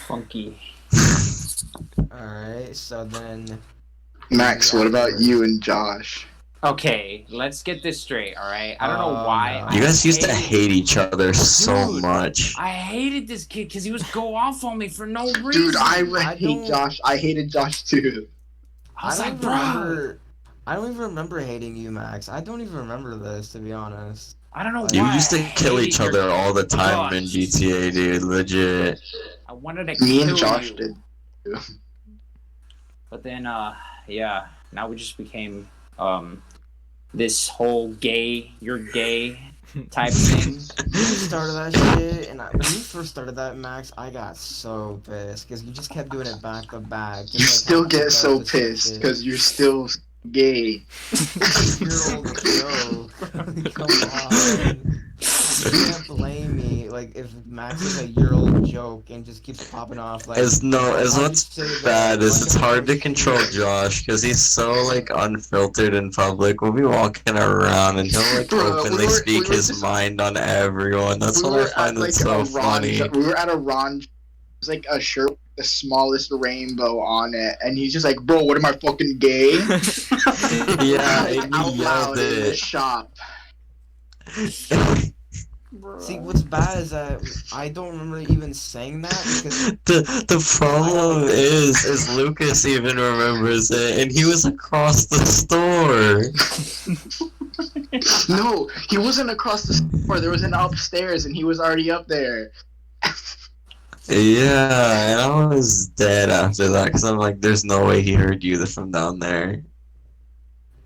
funky. Alright, so then. Max, what about you and Josh? Okay, let's get this straight, alright? I don't know why. no. You guys used to hate each other so Dude, much. I hated this kid because he was go off on me for no reason. Dude, I hate don't- Josh. I hated Josh too. I was like, bro. I don't even remember hating you, Max. I don't even remember this, to be honest. I don't know Like, You why. used I to kill hated each your other all the time in guts. GTA, dude. Legit. I wanted to Me kill and Josh you. did. But then, yeah, now we just became this whole gay, you're gay type thing. you started that shit, and when you first started that, Max, I got so pissed because you just kept doing it back to back. You Just like how still Kile get so does the same pissed shit. because you're still gay. It's a year-old joke. Come on. You can't blame me. Like if Max is a year-old joke and just keeps popping off, like As no, as how'd you what's say the bad is it's wonderful hard to control shit? Josh because he's so like unfiltered in public. We'll be walking around and he'll like Bro, openly we speak were his just mind on everyone. That's we what I were at find like that's a so Ron. funny. We were at a Ron. It was like a shirt with the smallest rainbow on it, and he's just like, "Bro, what am I fucking gay?" Yeah, Like and out he yelled loud in the it. shop. See, what's bad is that I don't remember even saying that because The I got problem like is Lucas even remembers it, and he was across the store. No, he wasn't across the store. There was an upstairs, and he was already up there. Yeah, and I was dead after that because I'm like, there's no way he heard you from down there.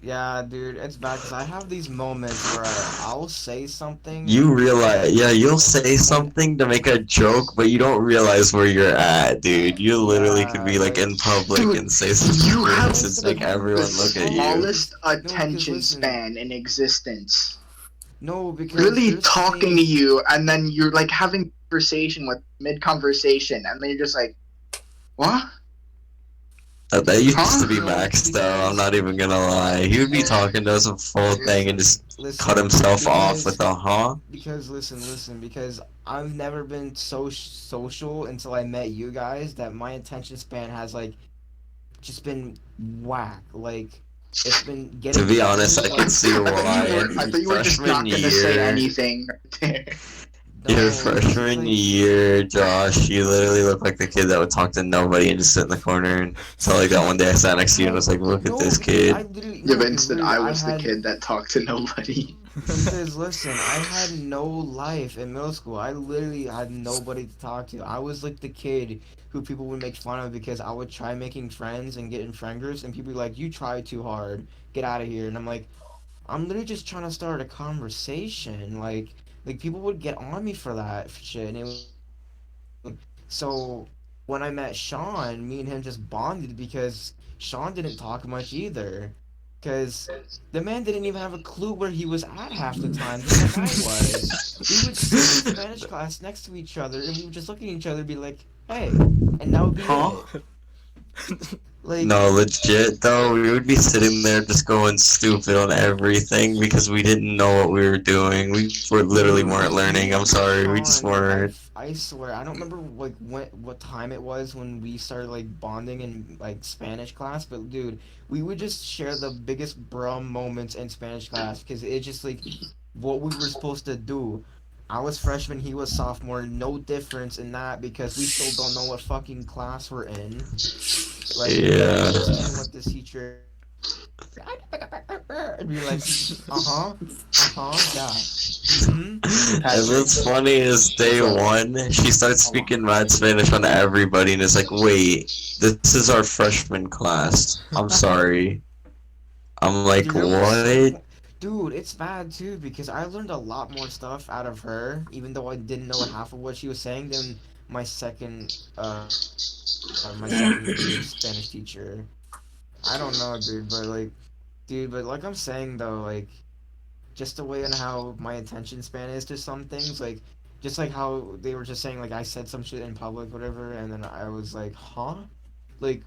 yeah, dude, it's bad because I have these moments where I'll say something You realize, yeah, you'll say and something to make a joke, but you don't realize where you're at, dude. You literally could yeah, be like like in public Dude, and say something you have racist, the make the everyone look at you. smallest no, because attention listen, span in existence. no, because Really there's talking to things. you, and then you're like having conversation with mid conversation, and then you're just like, "What? That used to Huh?" be No, Max, though. I'm because not even gonna lie. He would be talking to us a full thing and listen, just cut listen, himself off with a huh? listen, because I've never been so social until I met you guys that my attention span has like just been whack. Like it's been To getting be better, honest, I can but see I why. thought you were just Freshman not gonna say year, anything right there. your no, because it's freshman like year, Josh, you literally look like the kid that would talk to nobody and just sit in the corner. Until like that one day I sat next to you and was like, look at no, this because I kid. literally Yeah, no, but because instead literally I I was the had kid that talked to nobody. because listen, I had no life in middle school. I literally had nobody to talk to. I was like the kid who people would make fun of because I would try making friends and get in friend groups, and people be like, "You try too hard, get out of here." And I'm like, I'm literally just trying to start a conversation. Like people would get on me for that shit, and it was so when I met Sean, me and him just bonded because Sean didn't talk much either. Because the man didn't even have a clue where he was at half the time, just like I was. We would sit in Spanish class next to each other and we would just look at each other and be like, hey, and that would be Huh? it. Like, No, legit though, we would be sitting there just going stupid on everything because we didn't know what we were doing. We were literally dude, weren't like learning. me I'm and sorry, we just Sean, like weren't. I swear, I don't remember like what time it was when we started like bonding in like Spanish class, but dude, we would just share the biggest brum moments in Spanish class because it's just like what we were supposed to do. I was freshman, he was sophomore, no difference in that because we still don't know what fucking class we're in. Like we barely Yeah. understand what this teacher and be like, yeah, And what's funny is day one, she starts speaking mad Spanish on everybody, and it's like, wait, this is our freshman class. I'm sorry. I'm like, Dude, there was some what? dude, it's bad too because I learned a lot more stuff out of her, even though I didn't know half of what she was saying than my second year Spanish teacher. I don't know, dude, but like I'm saying though, like just the way on how my attention span is to some things, like just like how they were just saying like I said some shit in public, whatever, and then I was like, huh? Like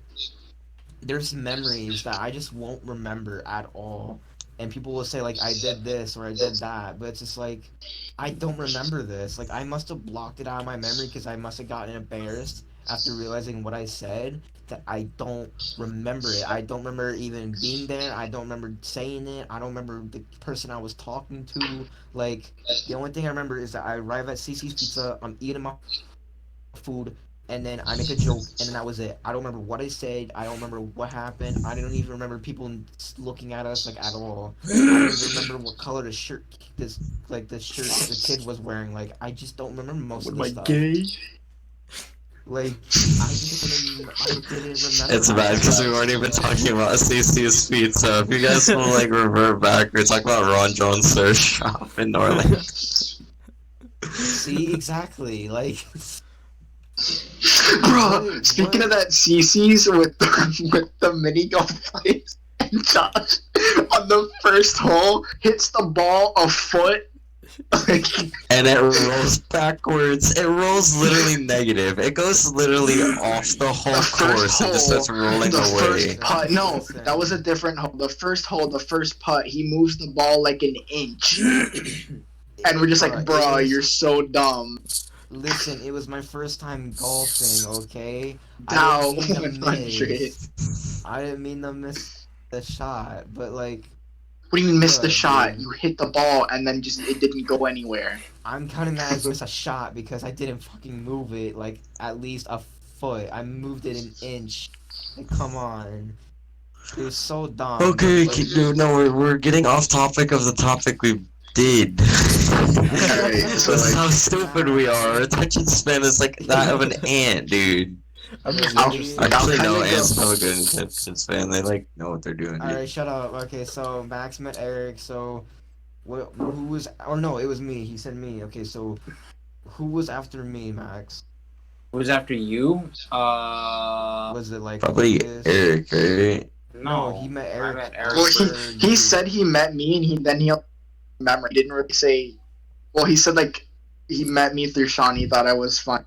there's memories that I just won't remember at all. And people will say like I did this or I did that, but it's just like I don't remember this. Like I must have blocked it out of my memory because I must have gotten embarrassed after realizing what I said that I don't remember it. I don't remember even being there. I don't remember saying it. I don't remember the person I was talking to. Like the only thing I remember is that I arrive at CC's Pizza, I'm eating my food, and then I make a joke, and then that was it. I don't remember what I said. I don't remember what happened. I don't even remember people looking at us like at all. I don't even remember what color the shirt the shirt the kid was wearing. Like I just don't remember most of the stuff. Like I didn't remember. It's bad because we've already been talking about CC's feet, so if you guys want to like revert back or talk about Ron Jones' surf shop in Norland. See, exactly. Like, Bro, speaking of that, CC's with the mini golf place, and Josh on the first hole hits the ball a foot. And it rolls backwards. It rolls literally negative. It goes literally off the whole course and just starts rolling the away. First putt, no, that was a different hole. The first hole, the first putt, he moves the ball like an inch. And we're just like, bro, you're so dumb. Listen, it was my first time golfing, okay? Down I 100. didn't mean to miss the shot, but like... What do you mean miss the Good, shot? dude. You hit the ball and then just it didn't go anywhere. I'm counting that as miss a shot because I didn't fucking move it, like, at least a foot. I moved it an inch. Like, come on. It was so dumb. Okay, Like, dude, no, we're getting off topic of the topic we did. Alright, so That's like, how stupid we are. Our attention span is like that of an ant, dude. Actually, no, ants have a good attention span. They like know what they're doing. Dude. Alright, shut up. Okay, so Max met Eric, so who was, or no, it was me. He said me. Okay, so who was after me, Max? Who was after you? Was it like Probably Lucas? Eric, right? No, he met Eric. I met Eric. well, after he you. said he met me and he remember. He didn't really say. Well, he said like he met me through Sean. He thought I was fun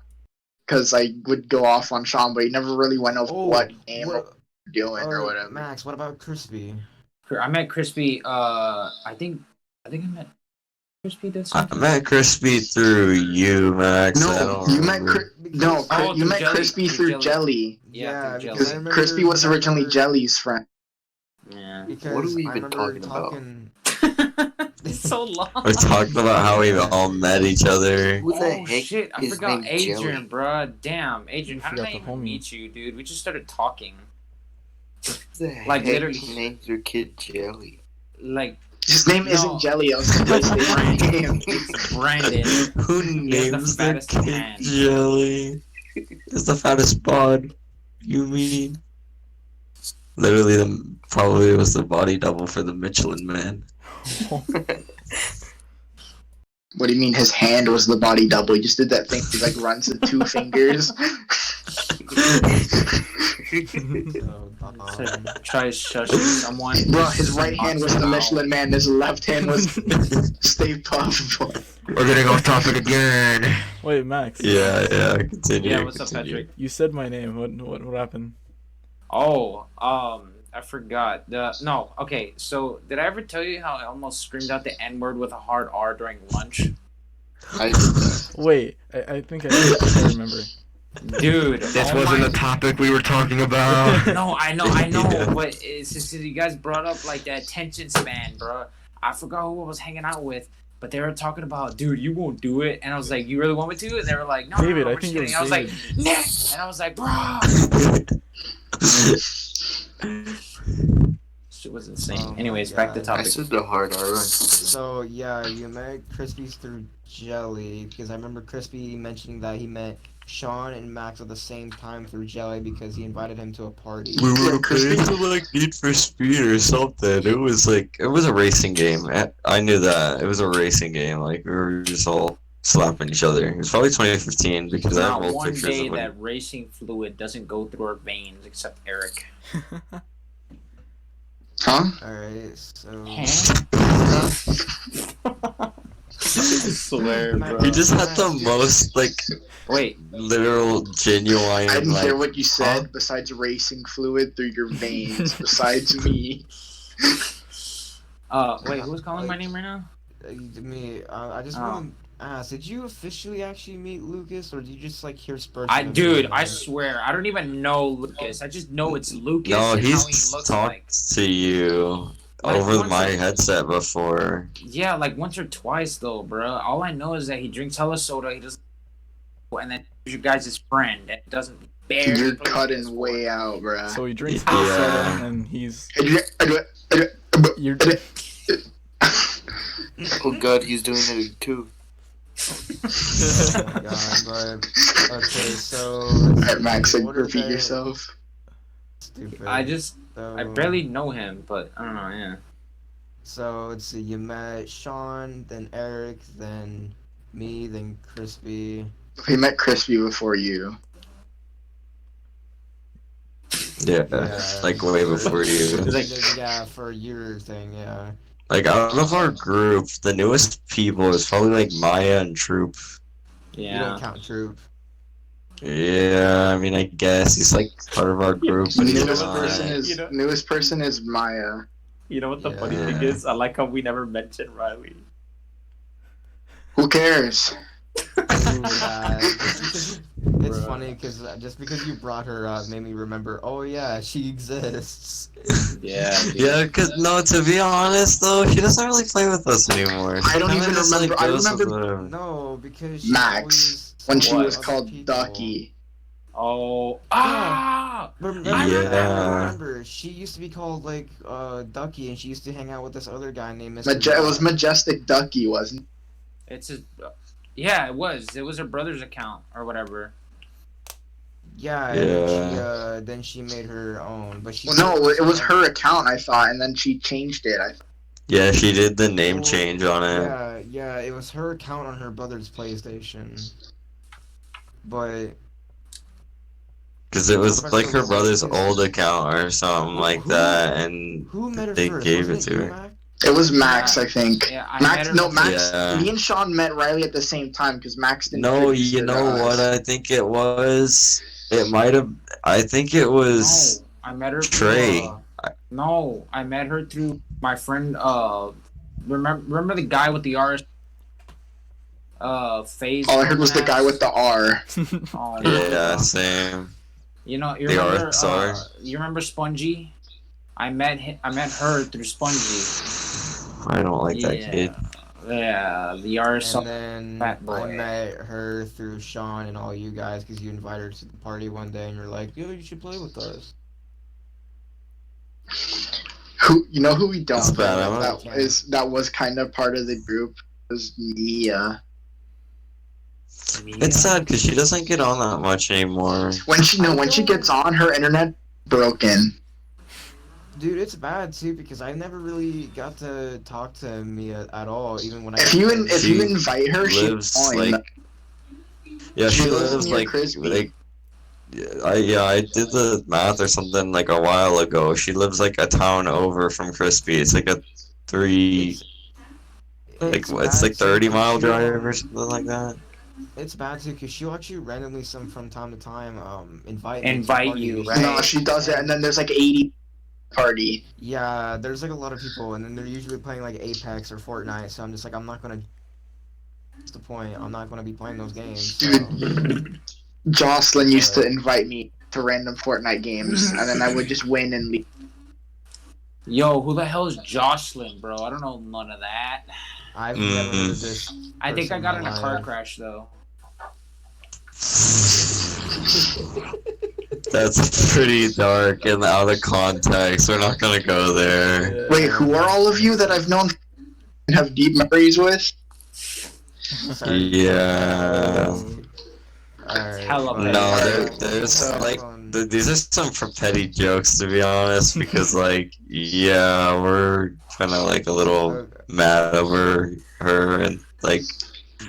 because I would go off on Sean, but he never really went over what game or what we were doing or whatever. Max, what about Crispy? I met Crispy. I think I met Crispy this. I met Crispy through you, Max. I No, don't you met remember. Oh, you through met Jelly, Crispy through through Jelly. Jelly. Yeah, through because Because I remember- Crispy was originally remember- Jelly's friend. Yeah. Because What are we I even remember talking about? It's so long. We're talking about how we all met each other. Who the Oh heck shit! I is forgot named Adrian, Jelly? bruh. Damn, Adrian. You How did I forgot the even homie. meet you, dude? We just started talking. Who the Like, heck literally. named your kid Jelly? Like His name No. isn't Jelly. I was gonna say his name. Brandon. Who He has the names their fattest kid hand. Jelly? It's the fattest bod. You mean? Literally, probably was the body double for the Michelin Man. What do you mean his hand was the body double? He just did that thing. He like runs with two fingers. So, Try shushing someone. Bro, his right hand was the Wow. Michelin Man. His left hand was Stay Puft. We're getting off topic again. Wait, Max. Yeah, continue. Yeah, what's up, continue. Patrick? You said my name. What happened? Oh, I forgot. Okay, so did I ever tell you how I almost screamed out the N-word with a hard R during lunch? I did that. Wait, I think I remember. Dude, topic we were talking about. No, I know, Yeah. but it's just you guys brought up like the attention span, bro. I forgot who I was hanging out with, but they were talking about, dude, you won't do it, and I was like, you really want me to? And they were like, no, David, no, I we're think just it was kidding. I was like, David. Nick, and I was like, bro, shit was insane. Oh my Anyways, back to God. I topic. said the hard R. so yeah, you met Crispy through Jelly because I remember Crispy mentioning that he met Sean and Max at the same time through Jelly because he invited him to a party. We were Yeah, Crispy- playing some, like Need for Speed or something. It was a racing game. I knew that it was a racing game. Like we were just all slapping each other. It was probably 2015 because I have Not old one pictures day of when. that racing fluid doesn't go through our veins except Eric. Huh? Alright, so I swear, bro. He just had the most like Wait, literal, genuine. I didn't like, hear what you said. huh? Besides racing fluid through your veins, besides me. wait, who's calling my name right now? me, I just Oh. want to ask, did you officially actually meet Lucas or did you just like hear spurts? Dude, I swear, I don't even know Lucas. I just know it's Lucas No, and how he he's looks talked like. to you Like, over once my I- headset before. Yeah, like once or twice though, bro. All I know is that he drinks hella soda. He doesn't, and then your guys' friend and doesn't barely You're play cutting PS4. way out, bruh. So he drinks Yeah. soda and he's you're Oh god, he's doing it too. Oh my god, but okay, so Alright, Max, in order repeat to- yourself. Stupid. I So, barely know him, but I don't know. Yeah. So let's see. You met Sean, then Eric, then me, then Crispy. We met Crispy before you. Yeah, Yeah, like way before you. Yeah, for your thing. Yeah. Like out of our group, the newest people is probably like Maya and Troop. You Yeah. don't count Troop. Yeah, I mean, I guess he's like part of our group, but he's Newest not. person is newest person is Maya. You know what the funny Yeah. thing is? I like how we never mentioned Riley. Who cares? It's funny because just because you brought her up made me remember. Oh yeah, she exists. Yeah. Yeah, cause no, to be honest though, she doesn't really play with us anymore. I don't Kinda even just, remember- I goes with remember- whatever. No, because she Max, always when she What? was other called people. Ducky. Oh. Ah. Remember, Yeah. remember, she used to be called like Ducky, and she used to hang out with this other guy named Mr. It was Dog. Majestic Ducky, wasn't it? It's a. Yeah, it was. It was her brother's account or whatever. Yeah, Yeah. and then she made her own, but she. Well, no, it was her account, I thought, and then she changed it. Yeah, she did the name Well, change on it. Yeah, it was her account on her brother's PlayStation. But Cause it was How like about her the brother's Max? old account or something like Who- that, and who met her they first? gave Wasn't it to you, her. Mac? It was Max, Yeah. I think. Yeah, I Max, met her no, before- Max. Yeah. Me and Sean met Riley at the same time because Max didn't. No, you know what I think it was? It might have. I think it was. No, I met her Trey. through. No, I met her through my friend. Remember the guy with the RS. Phase. All I heard was the guy with the R. Oh, Yeah, same. You know, you The remember? RSR. You remember Spongy? I met her through Spongy. I don't like that Yeah. kid. Yeah, the And RSR. then Fat boy. I met her through Sean and all you guys because you invited her to the party one day and you're like, yo, you should play with us. Who you know who we don't That's play bad, with that was kind of part of the group was Mia. It's sad because she doesn't get on that much anymore. When she gets on, her internet broken. Dude, it's bad too because I never really got to talk to Mia at all, even when I. If you She invite her, she lives join. like. Yeah, she She lives lives near like Crispy. I did the math or something like a while ago. She lives like a town over from Crispy. It's like a It's like bad it's like too, 30-mile 'cause she'll- drive or something like that. It's bad too because she'll actually randomly from time to time invite Invite me to you, parties. right? No, she does it, and then there's like 80 party. Yeah, there's like a lot of people, and then they're usually playing like Apex or Fortnite. So I'm just like, I'm not gonna. What's the point? I'm not gonna be playing those games. So. Dude, Jocelyn used to invite me to random Fortnite games, and then I would just win and leave. Yo, who the hell is Jocelyn, bro? I don't know none of that. I've never heard of this. I think I person got in in a my car life. crash though. That's pretty dark and out of context. We're not gonna go there. Wait, who are all of you that I've known and have deep memories with? Sorry. Yeah. Alright. hella bad. No, Alright, there's so- like these are some for petty jokes to be honest, because like yeah, we're kind of like a little mad over her and like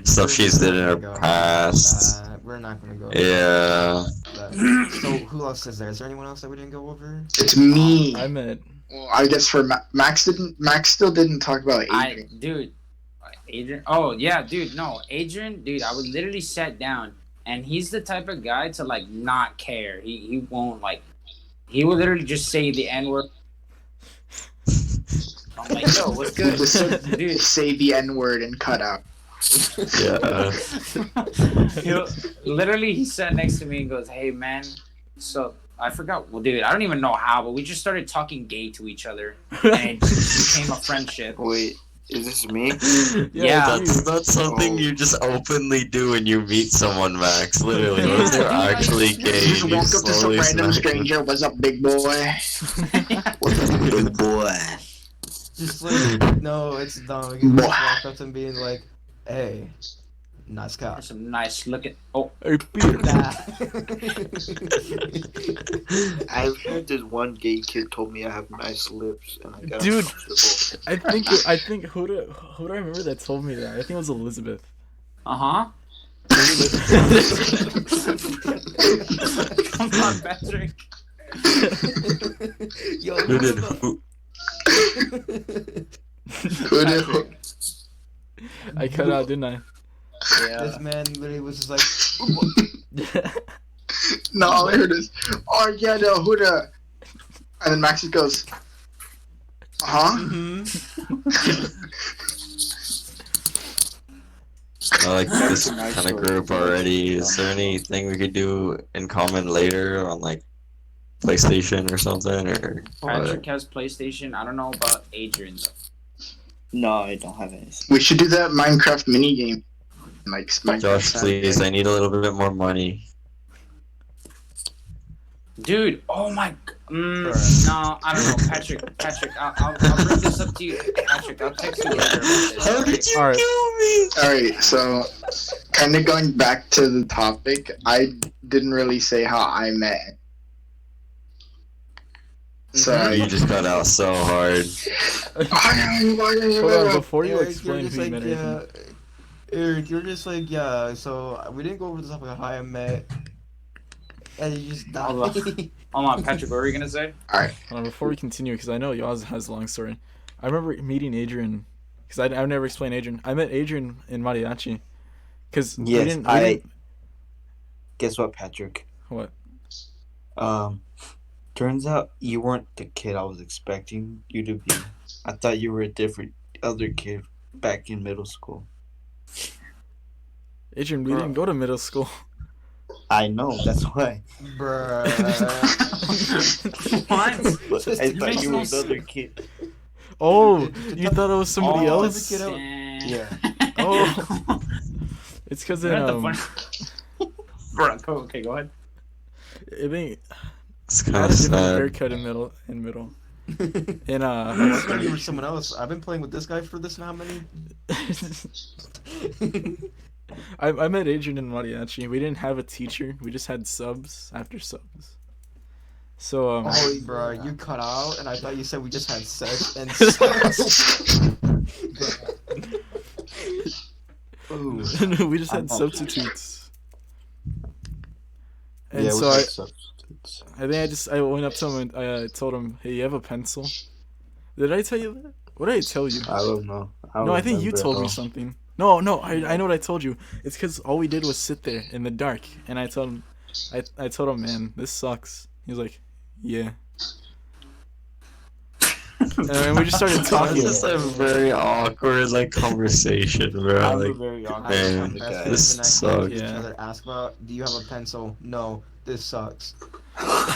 stuff she's did in her past. We're not gonna go. Yeah. So who else is there? Is there anyone else that we didn't go over? It's me. I met Well, I guess for Max still didn't talk about Adrian. Adrian. Oh yeah, dude. No, Adrian, dude. I would literally sat down, and he's the type of guy to like not care. He won't like. He will literally just say the N word. I'm like, yo, what's good, dude? Say the N word and cut out. Yeah. Literally, he sat next to me and goes, "Hey, man." So I forgot. Well, dude, I don't even know how, but we just started talking gay to each other, and it became a friendship. Wait, Is this me? Yeah. That's not something you just openly do when you meet someone, Max. Literally, Yeah, unless they're dude, I actually swear. gay. Just You walk up to some slowly random smack them. stranger. What's up, big boy? What's up, big boy? Just like, no, it's dumb. You Boy. just walk up to them being like, hey, nice cock. That's some nice looking. Oh, Hey, Peter. Nah. I've heard this one gay kid told me I have nice lips, and I got Dude. uncomfortable. I think who do I remember that told me that? I think it was Elizabeth. uh-huh. Come on, Patrick. Yo, Who did who Who did? I cut out, didn't I? This man literally was just like, No, all I heard is, oh yeah, no, who the? And then Maxie goes, huh? I like That's this a nice kind of story. group already. Is there anything we could do in common later on, like PlayStation or something? Or Patrick has PlayStation. I don't know about Adrian though. No, I don't have any. We should do that Minecraft mini game. Like Minecraft Josh, Saturday. please, I need a little bit more money. Dude, oh my. No, I don't know, Patrick. I'll bring this up to you, Patrick. I'll text you later. How did you Alright. kill me? Alright, so kind of going back to the topic, I didn't really say how I met. So You just got out so hard. Hold on, before you Eric, explain you're who just you like, met, yeah. Eric, you're just like, yeah, so we didn't go over the topic of how I met. And you just Hold died. Hold on, Patrick. What were you gonna say? hold on, before we continue, because I know Yoz has a long story. I remember meeting Adrian, because I've never explained Adrian. I met Adrian in Mariachi, because we Yes, didn't. Guess what, Patrick? What? Turns out you weren't the kid I was expecting you to be. I thought you were a different other kid back in middle school. Adrian, we didn't go to middle school. I know, that's why. Bruh. What? But I thought makes you no were the other kid. Oh, you thought it was somebody Oh, else? Get out. Yeah. Oh, it's because You're in not the funny. Bro, okay, go ahead. I think It's I kind had of a different sad. haircut in middle. In I thought you were someone else. I've been playing with this guy for this and how many? I met Adrian in Mariachi. We didn't have a teacher. We just had subs after subs. So Oh, bro, you cut out, and I thought you said we just had sex and sex. we just had substitutes. And Yeah, so we I had substitutes. I went up to him and I told him, "Hey, you have a pencil?" Did I tell you that? What did I tell you? I don't know. No, I think you told me something. No, I know what I told you. It's because all we did was sit there in the dark, and I told him, I told him, man, this sucks. He was like, yeah. And we just started talking. It's just a very awkward like conversation, bro. I'm a Like, very awkward man, kind of Best guy. this friends and I sucks. each Yeah. other ask about, do you have a pencil? No, this sucks.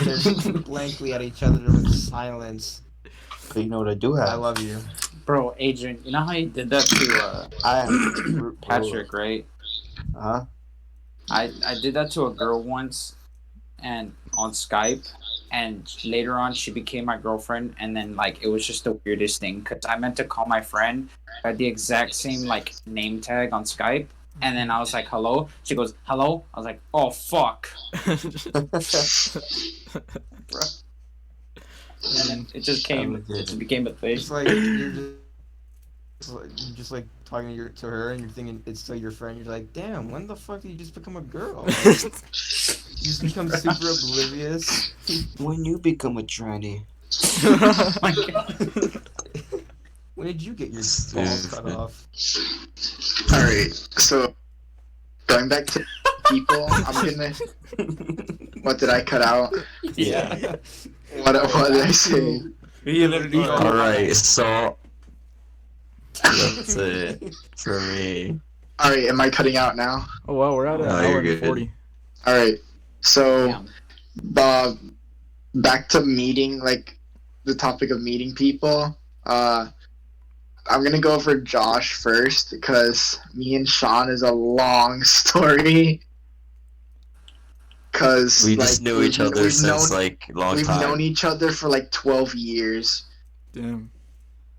They're looking blankly at each other with silence. But you know what I do have? I love you. Bro, Adrian, you know how you did that to I Patrick, right? Huh? I did that to a girl once, and on Skype, and later on she became my girlfriend, and then like it was just the weirdest thing because I meant to call my friend, I had the exact same like name tag on Skype, and then I was like, hello. She goes, hello. I was like, oh fuck. Bro. And then it just came. It just became a thing. It's like you're just like talking to her, and you're thinking it's still your friend. You're like, damn, when the fuck did you just become a girl? Like, you just become super oblivious. When you become a tranny. Oh my God. When did you get your balls cut off? Alright, so going back to people, I'm gonna. What did I cut out? Yeah. What did I say? You literally. Alright, so that's it for me. Alright, am I cutting out now? Oh wow, we're at an No, hour you're and good. 40. Alright, so Damn. back to meeting, like the topic of meeting people. I'm gonna go for Josh first because me and Sean is a long story. Cause We like just knew each other since known, like long we've known time. each other for like 12 years. Damn.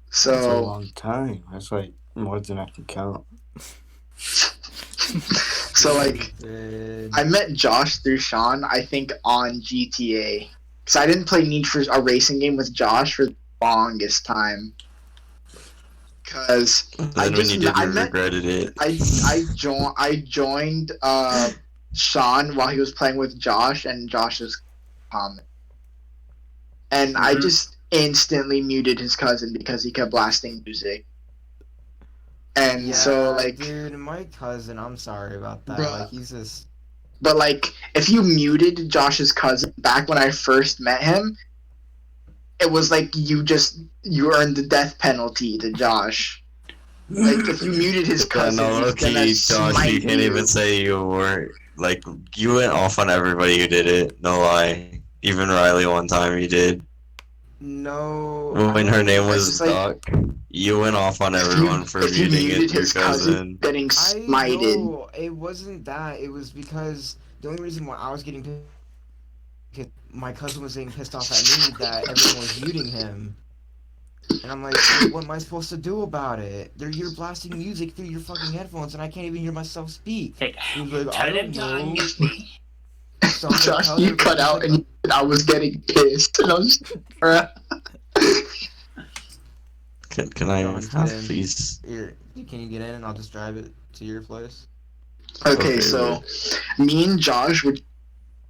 That's a So long time. That's like more than I can count. like I met Josh through Sean, I think on GTA. Cause I didn't play Need for a racing game with Josh for the longest time. Cause Then when you did, you regretted it. I joined Sean while he was playing with Josh and Josh's comment. And I just instantly muted his cousin because he kept blasting music. And so like dude, my cousin, I'm sorry about that. Bruh. Like he's just but like if you muted Josh's cousin back when I first met him, it was like you earned the death penalty to Josh. Like if you muted his cousin, no, he's gonna Josh, smite you can't even say you were like you went off on everybody who did it. No lie. Even Riley one time you did. no. When her name It's was just like- Duck, you went off on everyone for if you muting muted it, your his cousin. getting I smited. know it wasn't that. It was because the only reason why I was getting pissed, because my cousin was getting pissed off at me that everyone was muting him. And I'm like, what am I supposed to do about it? You're blasting music through your fucking headphones, and I can't even hear myself speak. Hey, He was like, I tell him don't know. Johnny. So I'm like, Josh, tell you her, cut but out he's and I was getting pissed. And I was bruh. Can I John's have in. please? Here, can you get in and I'll just drive it to your place? Okay, Okay, so me and Josh would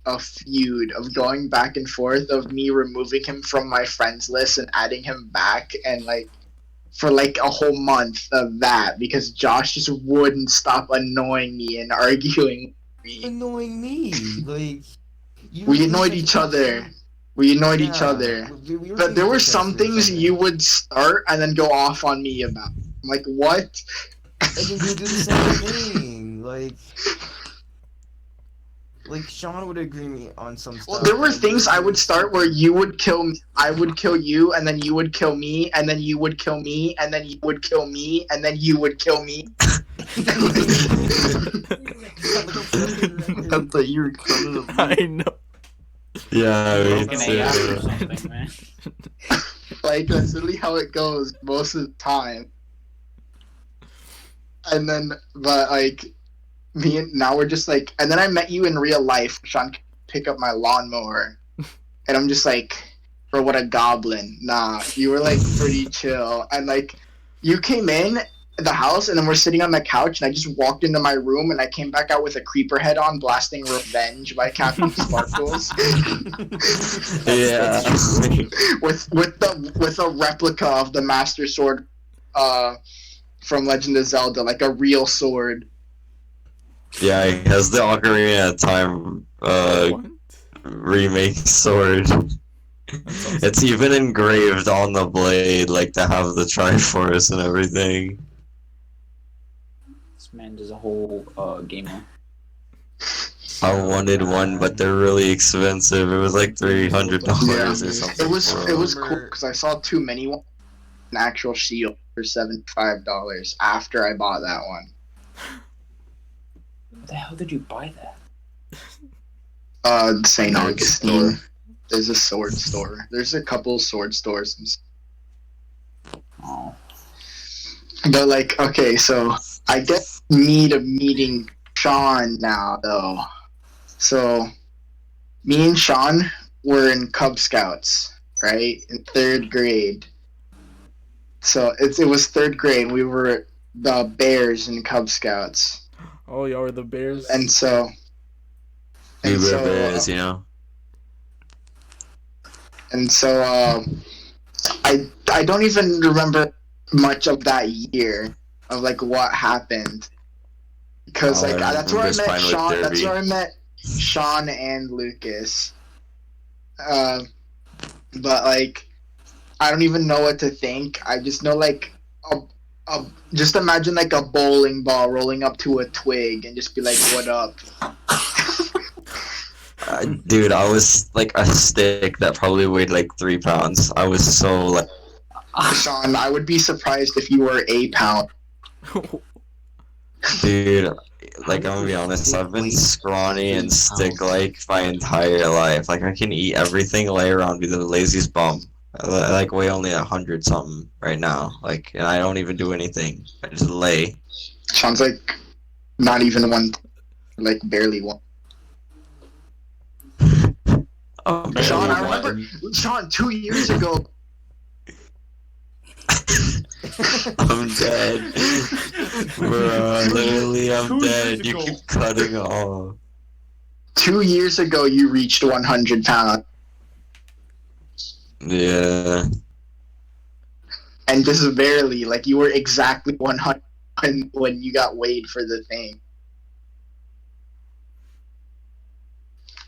a feud of going back and forth of me removing him from my friends list and adding him back, and like for like a whole month of that because Josh just wouldn't stop annoying me and arguing with me. Annoying me, like We annoyed each other. We annoyed each Yeah, other. we were But there being were dickheads some to each things other. you would start and then go off on me about. I'm like, what? And then you do the same thing, like Sean would agree me on some stuff. Well, there were and things you I would start where you would kill me, I would kill you, and then you would kill me, and then you would kill me, and then you would kill me, and then you would kill me. I thought you were coming to I know. Yeah, me Broken AI or too. something, man. Like, that's literally how it goes most of the time. And then, but like, me and now we're just like, and then I met you in real life, Sean, pick up my lawnmower. And I'm just like, bro, what a goblin. Nah, you were like pretty chill. And like, you came in the house and then we're sitting on the couch and I just walked into my room and I came back out with a creeper head on blasting Revenge by Captain Sparkles. Yeah. with a replica of the Master Sword from Legend of Zelda, like a real sword. Yeah, he has the Ocarina of Time What? remake sword. That's awesome. It's even engraved on the blade, like to have the Triforce and everything. This man does a whole gamer. I wanted one, but they're really expensive. It was like $300 Yeah. or something. It was for it was them. cool because I saw too many ones, an actual shield for $75 after I bought that one. Where the hell did you buy that? St. Nerd Augustine. store. There's a sword store. There's a couple sword stores. Oh. But like, okay, so I get meeting Sean now though. So me and Sean were in Cub Scouts, right? In 3rd grade. So it was 3rd grade. We were the Bears in Cub Scouts. Oh, y'all were the Bears. And so We were bears, you know. And so I don't even remember much of that year of like what happened because All I like that's where I remember is met Pinewood Sean. That's Derby. where I met Sean and Lucas. But like I don't even know what to think. I just know like just imagine like a bowling ball rolling up to a twig and just be like, "What up?" Dude, I was like a stick that probably weighed like 3 pounds. I was so like, Sean, I would be surprised if you were a pound. Dude, like, I'm gonna be honest, I've been scrawny and stick-like my entire life. Like, I can eat everything, lay around, be the laziest bum. I like weigh only 100 something right now. Like, and I don't even do anything. I just lay. Sean's like not even one, like barely one. Oh, Sean, I man. remember, Sean, 2 years ago. I'm dead. Bro, literally, I'm 2 dead. years You ago. keep cutting off. 2 years ago, you reached 100 pounds. Yeah. And just barely, like, you were exactly 100 when you got weighed for the thing.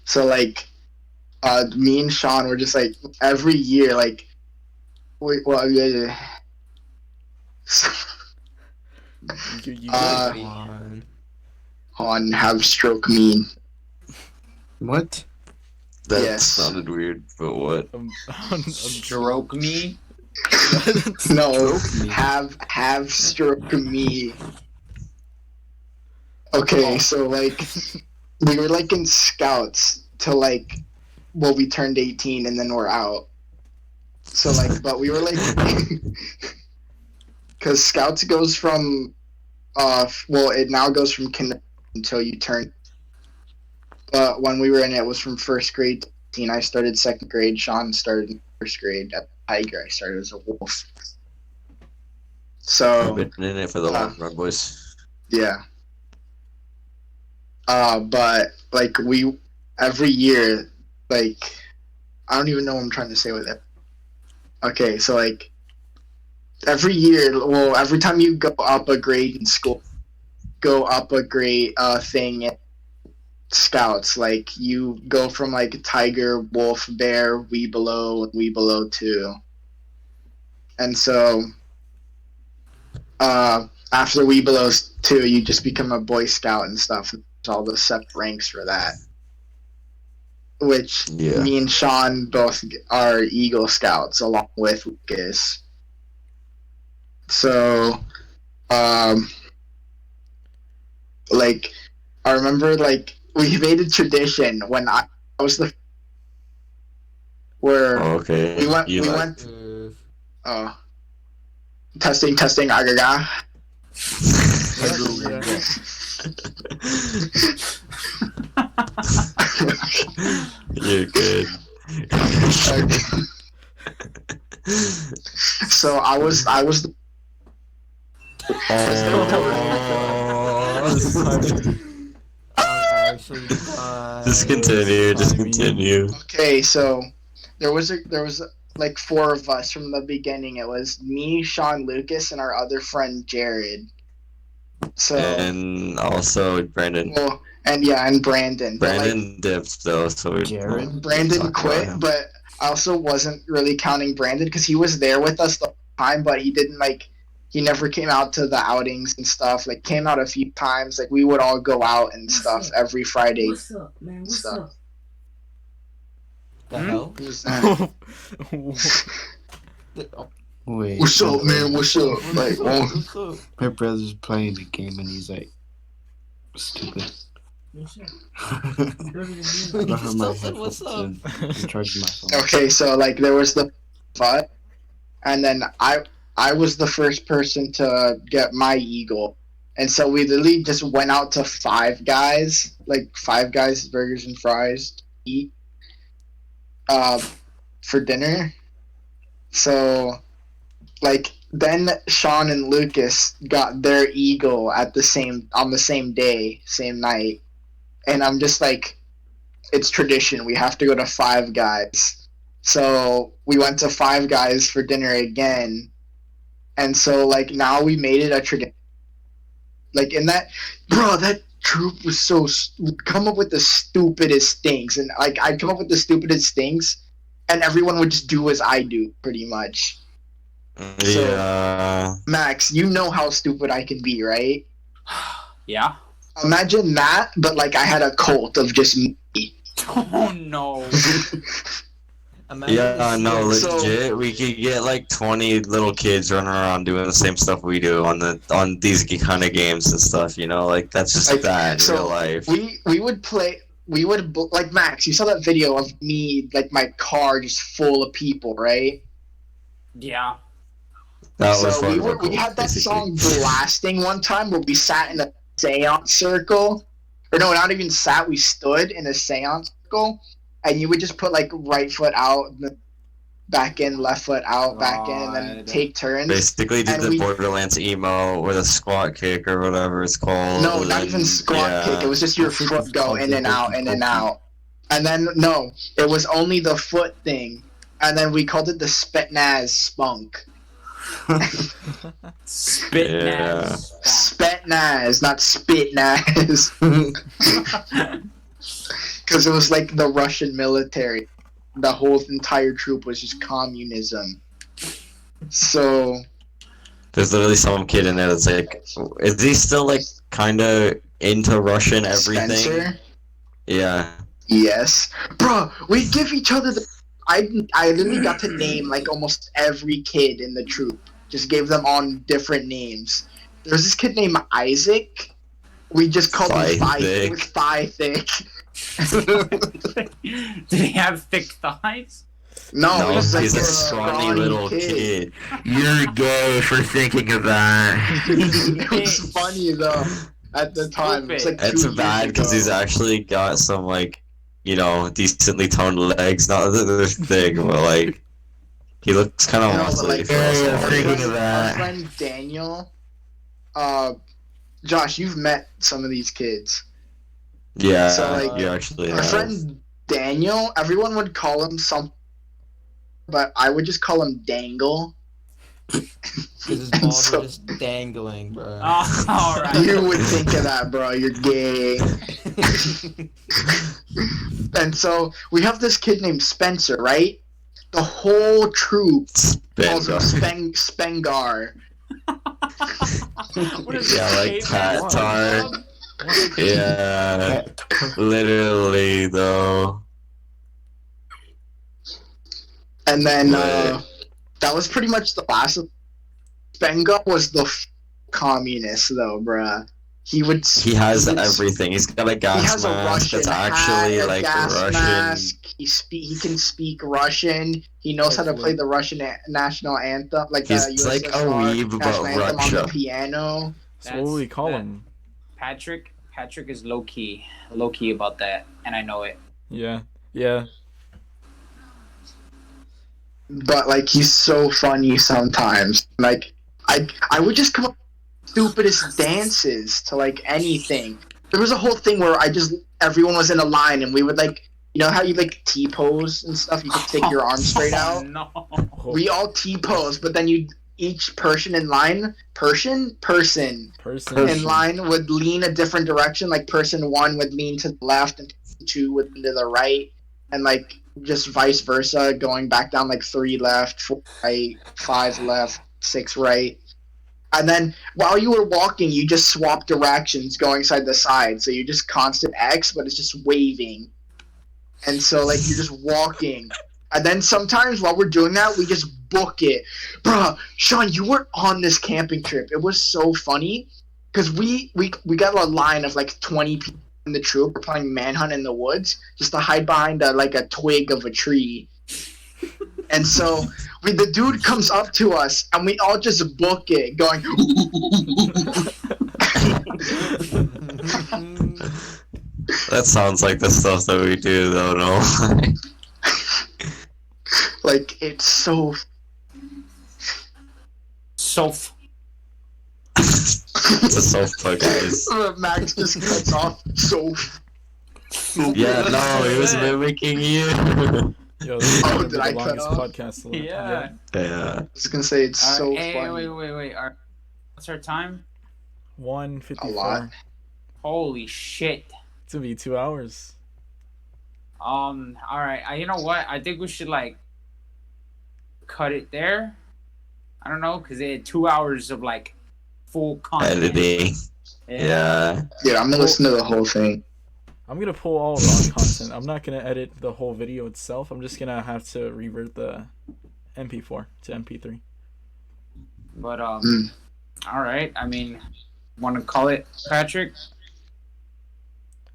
So, like, me and Sean were just, like, every year, like, You on have stroke mean. What? That Yes. sounded weird, but what? Stroke me. No, Stroke me. have stroke me. Okay, so like we were like in scouts till like we turned 18 and then we're out. So like, but we were like, because scouts goes from it now goes from kindergarten until you turn. But when we were in it was from first grade to 18. I started second grade. Sean started in first grade at Tiger. I started as a wolf. I've So been in it for the long run, boys. yeah. But like we every year, like I don't even know what I'm trying to say with it. Okay, so like every year, every time you go up a grade in school, go up a grade thing in scouts, like you go from like tiger, wolf, bear, we below 2. And so after we below 2, you just become a Boy Scout and stuff. There's all the separate ranks for that. Which Yeah. me and Sean both are Eagle Scouts along with Lucas. So, like, I remember, like, we made a tradition when I was the where Oh, okay. we went, testing, agaga. You're good. So I was the Just continue. Just continue. okay. So there was like 4 of us from the beginning. It was me, Sean, Lucas, and our other friend Jared. So And also Brandon. and Brandon. Brandon dipped though, so Jared? Brandon quit, but I also wasn't really counting Brandon because he was there with us the whole time, but he didn't he never came out to the outings and stuff. Like came out a few times. Like we would all go out and stuff every Friday. What's up, man? What's up? The hell? Who's that? Wait. What's up, man? What's up? Like, My brother's playing the game and he's like, stupid. What's up? I don't have my What's headphones up? in charging my phone. okay, so like there was the fight, and then I was the first person to get my eagle, and so we literally just went out to Five Guys, like Five Guys burgers and fries to eat, for dinner. So, like then Sean and Lucas got their eagle on the same day, same night, and I'm just like, it's tradition. We have to go to Five Guys. So we went to Five Guys for dinner again. And so, like, now we made it a tradition. Like, in that, bro, that troop was so, come up with the stupidest things. And, like, I'd come up with the stupidest things, and everyone would just do as I do, pretty much. Yeah. Max, you know how stupid I can be, right? Yeah. Imagine that, but, like, I had a cult of just me. Oh no. Imagine Yeah, the no, skills. legit. We could get like 20 little kids running around doing the same stuff we do on these kind of games and stuff. You know, like that's just Like, that in so real life. we would play. We would like Max. You saw that video of me, like my car just full of people, right? Yeah. That was So fun. we had that basically. song blasting one time where we sat in a seance circle, or no, not even sat. We stood in a seance circle, and you would just put like right foot out, back in, left foot out, back in, and then God. take turns. Basically, did And the we- Borderlands emo with a squat kick or whatever it's called. No, and not even then- squat yeah. kick. It was just your I think foot it's go called in the and out, hokey in and pokey. out. And then no, it was only the foot thing. And then we called it the Spetnaz spunk. Spit Yeah. Naz. Spetnaz, not Spitnaz. Because it was like the Russian military. The whole entire troop was just communism. So There's literally some kid in there that's like, is he still like kind of into Russian everything? Spencer, Yeah. yes, bro, we give each other the. I literally got to name like almost every kid in the troop. Just gave them on different names. There's this kid named Isaac. We just called him Thigh Thick. Did he have thick thighs? No, No, he was like he's a a scrawny little kid. kid. You're gay for thinking of that. It was funny though at the time. It was like 2 It's years bad because ago. he's actually got some like, you know, decently toned legs. Not that they're thick, but like he looks kind of No, but, muscly like, for a small our kid. friend Daniel, Josh, you've met some of these kids. Yeah, So, like, you actually Our have. friend Daniel, everyone would call him something, but I would just call him Dangle. Because his And balls so- are just dangling, bro. Oh, all right. You would think of that, bro. You're gay. And so we have this kid named Spencer, right? The whole troop calls him Spengar. What is Yeah, this, like caveman? Tat-Tar. Yeah, literally though. And then Right. that was pretty much the last of Spengar was the communist though, bruh. He Has would everything. He's got a He gas has a mask Russian that's actually hat, a like gas Russian. mask. He can speak Russian. He knows how to play the Russian national anthem, like He's the like a USSR weeb about national anthem on Russia. the piano. So what will we call That- him? Patrick is low key about that, and I know it. Yeah. Yeah. But like he's so funny sometimes. Like I would just come up with stupidest dances to like anything. There was a whole thing where everyone was in a line and we would like, you know how you like T-pose and stuff? You could stick your arm straight out. No. We all T-pose, but then each person in line, person in line would lean a different direction. Like person 1 would lean to the left and 2 would lean to the right, and like just vice versa, going back down like 3 left, 4 right, 5 left, 6 right. And then while you were walking, you just swap directions going side to side. So you're just constant X, but it's just waving. And so like you're just walking. And then sometimes while we're doing that, we just book it. Bruh, Sean, you were on this camping trip. It was so funny because we got a line of like 20 people in the troop. We're playing manhunt in the woods just to hide behind a twig of a tree. And so the dude comes up to us and we all just book it going That sounds like the stuff that we do though, no? like it's so It's a self-plug, guys. Max just cuts off so Yeah, no, he was mimicking you. Yo, this is Oh, gonna be did the I cut longest off? podcast. Yeah. Yeah. I was gonna say it's so Hey, funny. wait. What's our time? 1:54. A lot. Holy shit. It's gonna be 2 hours. All right. You know what? I think we should like cut it there. I don't know, because they had 2 hours of like full content. Editing. Yeah. Yeah, I'm gonna listen to the whole thing. I'm gonna pull all raw content. I'm not gonna edit the whole video itself. I'm just gonna have to revert the MP4 to MP3. But all right. I mean, want to call it, Patrick?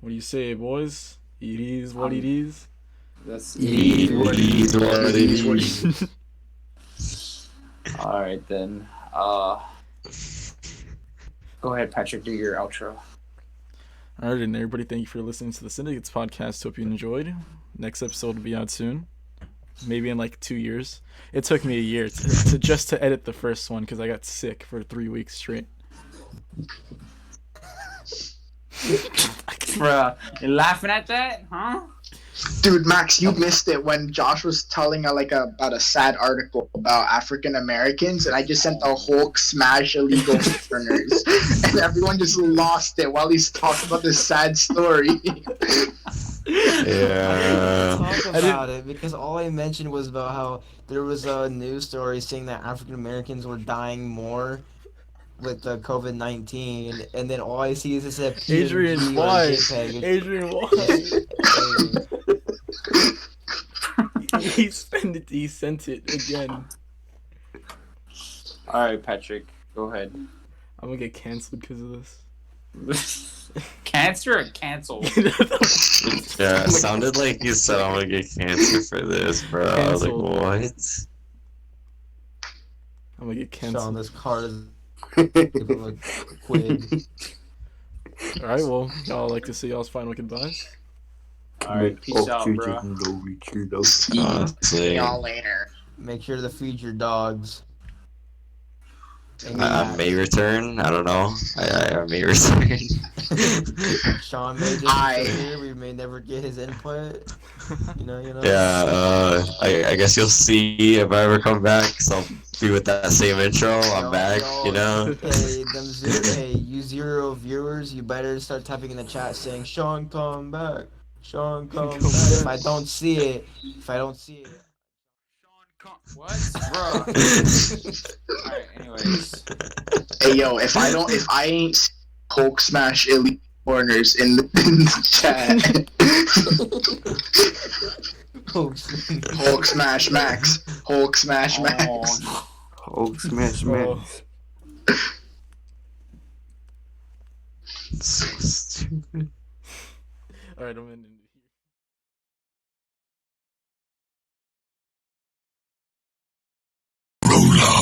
What do you say, boys? It is what it is. That's What it is. all right then. Go ahead, Patrick. Do your outro. Alright, and everybody, thank you for listening to the Syndicates podcast. Hope you enjoyed. Next episode will be out soon. Maybe in like 2 years. It took me a year to edit the first one because I got sick for 3 weeks straight. Bruh, you laughing at that? Huh? Dude, Max, you missed it when Josh was telling about a sad article about African Americans, and I just sent the Hulk smash illegal foreigners, and everyone just lost it while he's talking about this sad story. Yeah. Talk about it because all I mentioned was about how there was a news story saying that African Americans were dying more with the COVID-19, and then all I see is this a Adrian, PNG or a why? JPEG. Adrian, why? He sent it again. All right, Patrick. Go ahead. I'm gonna get canceled because of this. Cancer or cancel? Yeah, it sounded like you said I'm gonna get cancer for this, bro. I was like, Canceled. what? I'm gonna get Sean, canceled. this card is a quid. Alright, well, y'all like to see y'all's final goodbyes? All right, peace out, bro. Honestly, Y'all later. Make sure to feed your dogs. And I may return. I don't know. I may return. Sean may just Hi. here. We may never get his input. You know. Yeah, I guess you'll see if I ever come back. So I'll be with that same intro. I'm back, you know. Hey, you 0 viewers, you better start typing in the chat saying, "Sean, come back. Sean, come back." If I don't see it. What, bro? All right. Anyways, Hey, yo, if I ain't Hulk smash elite foreigners in the chat, Hulk smash Max, Hulk smash Max. Hulk smash Oh. man. So stupid. Alright, I'm ending it here. Roll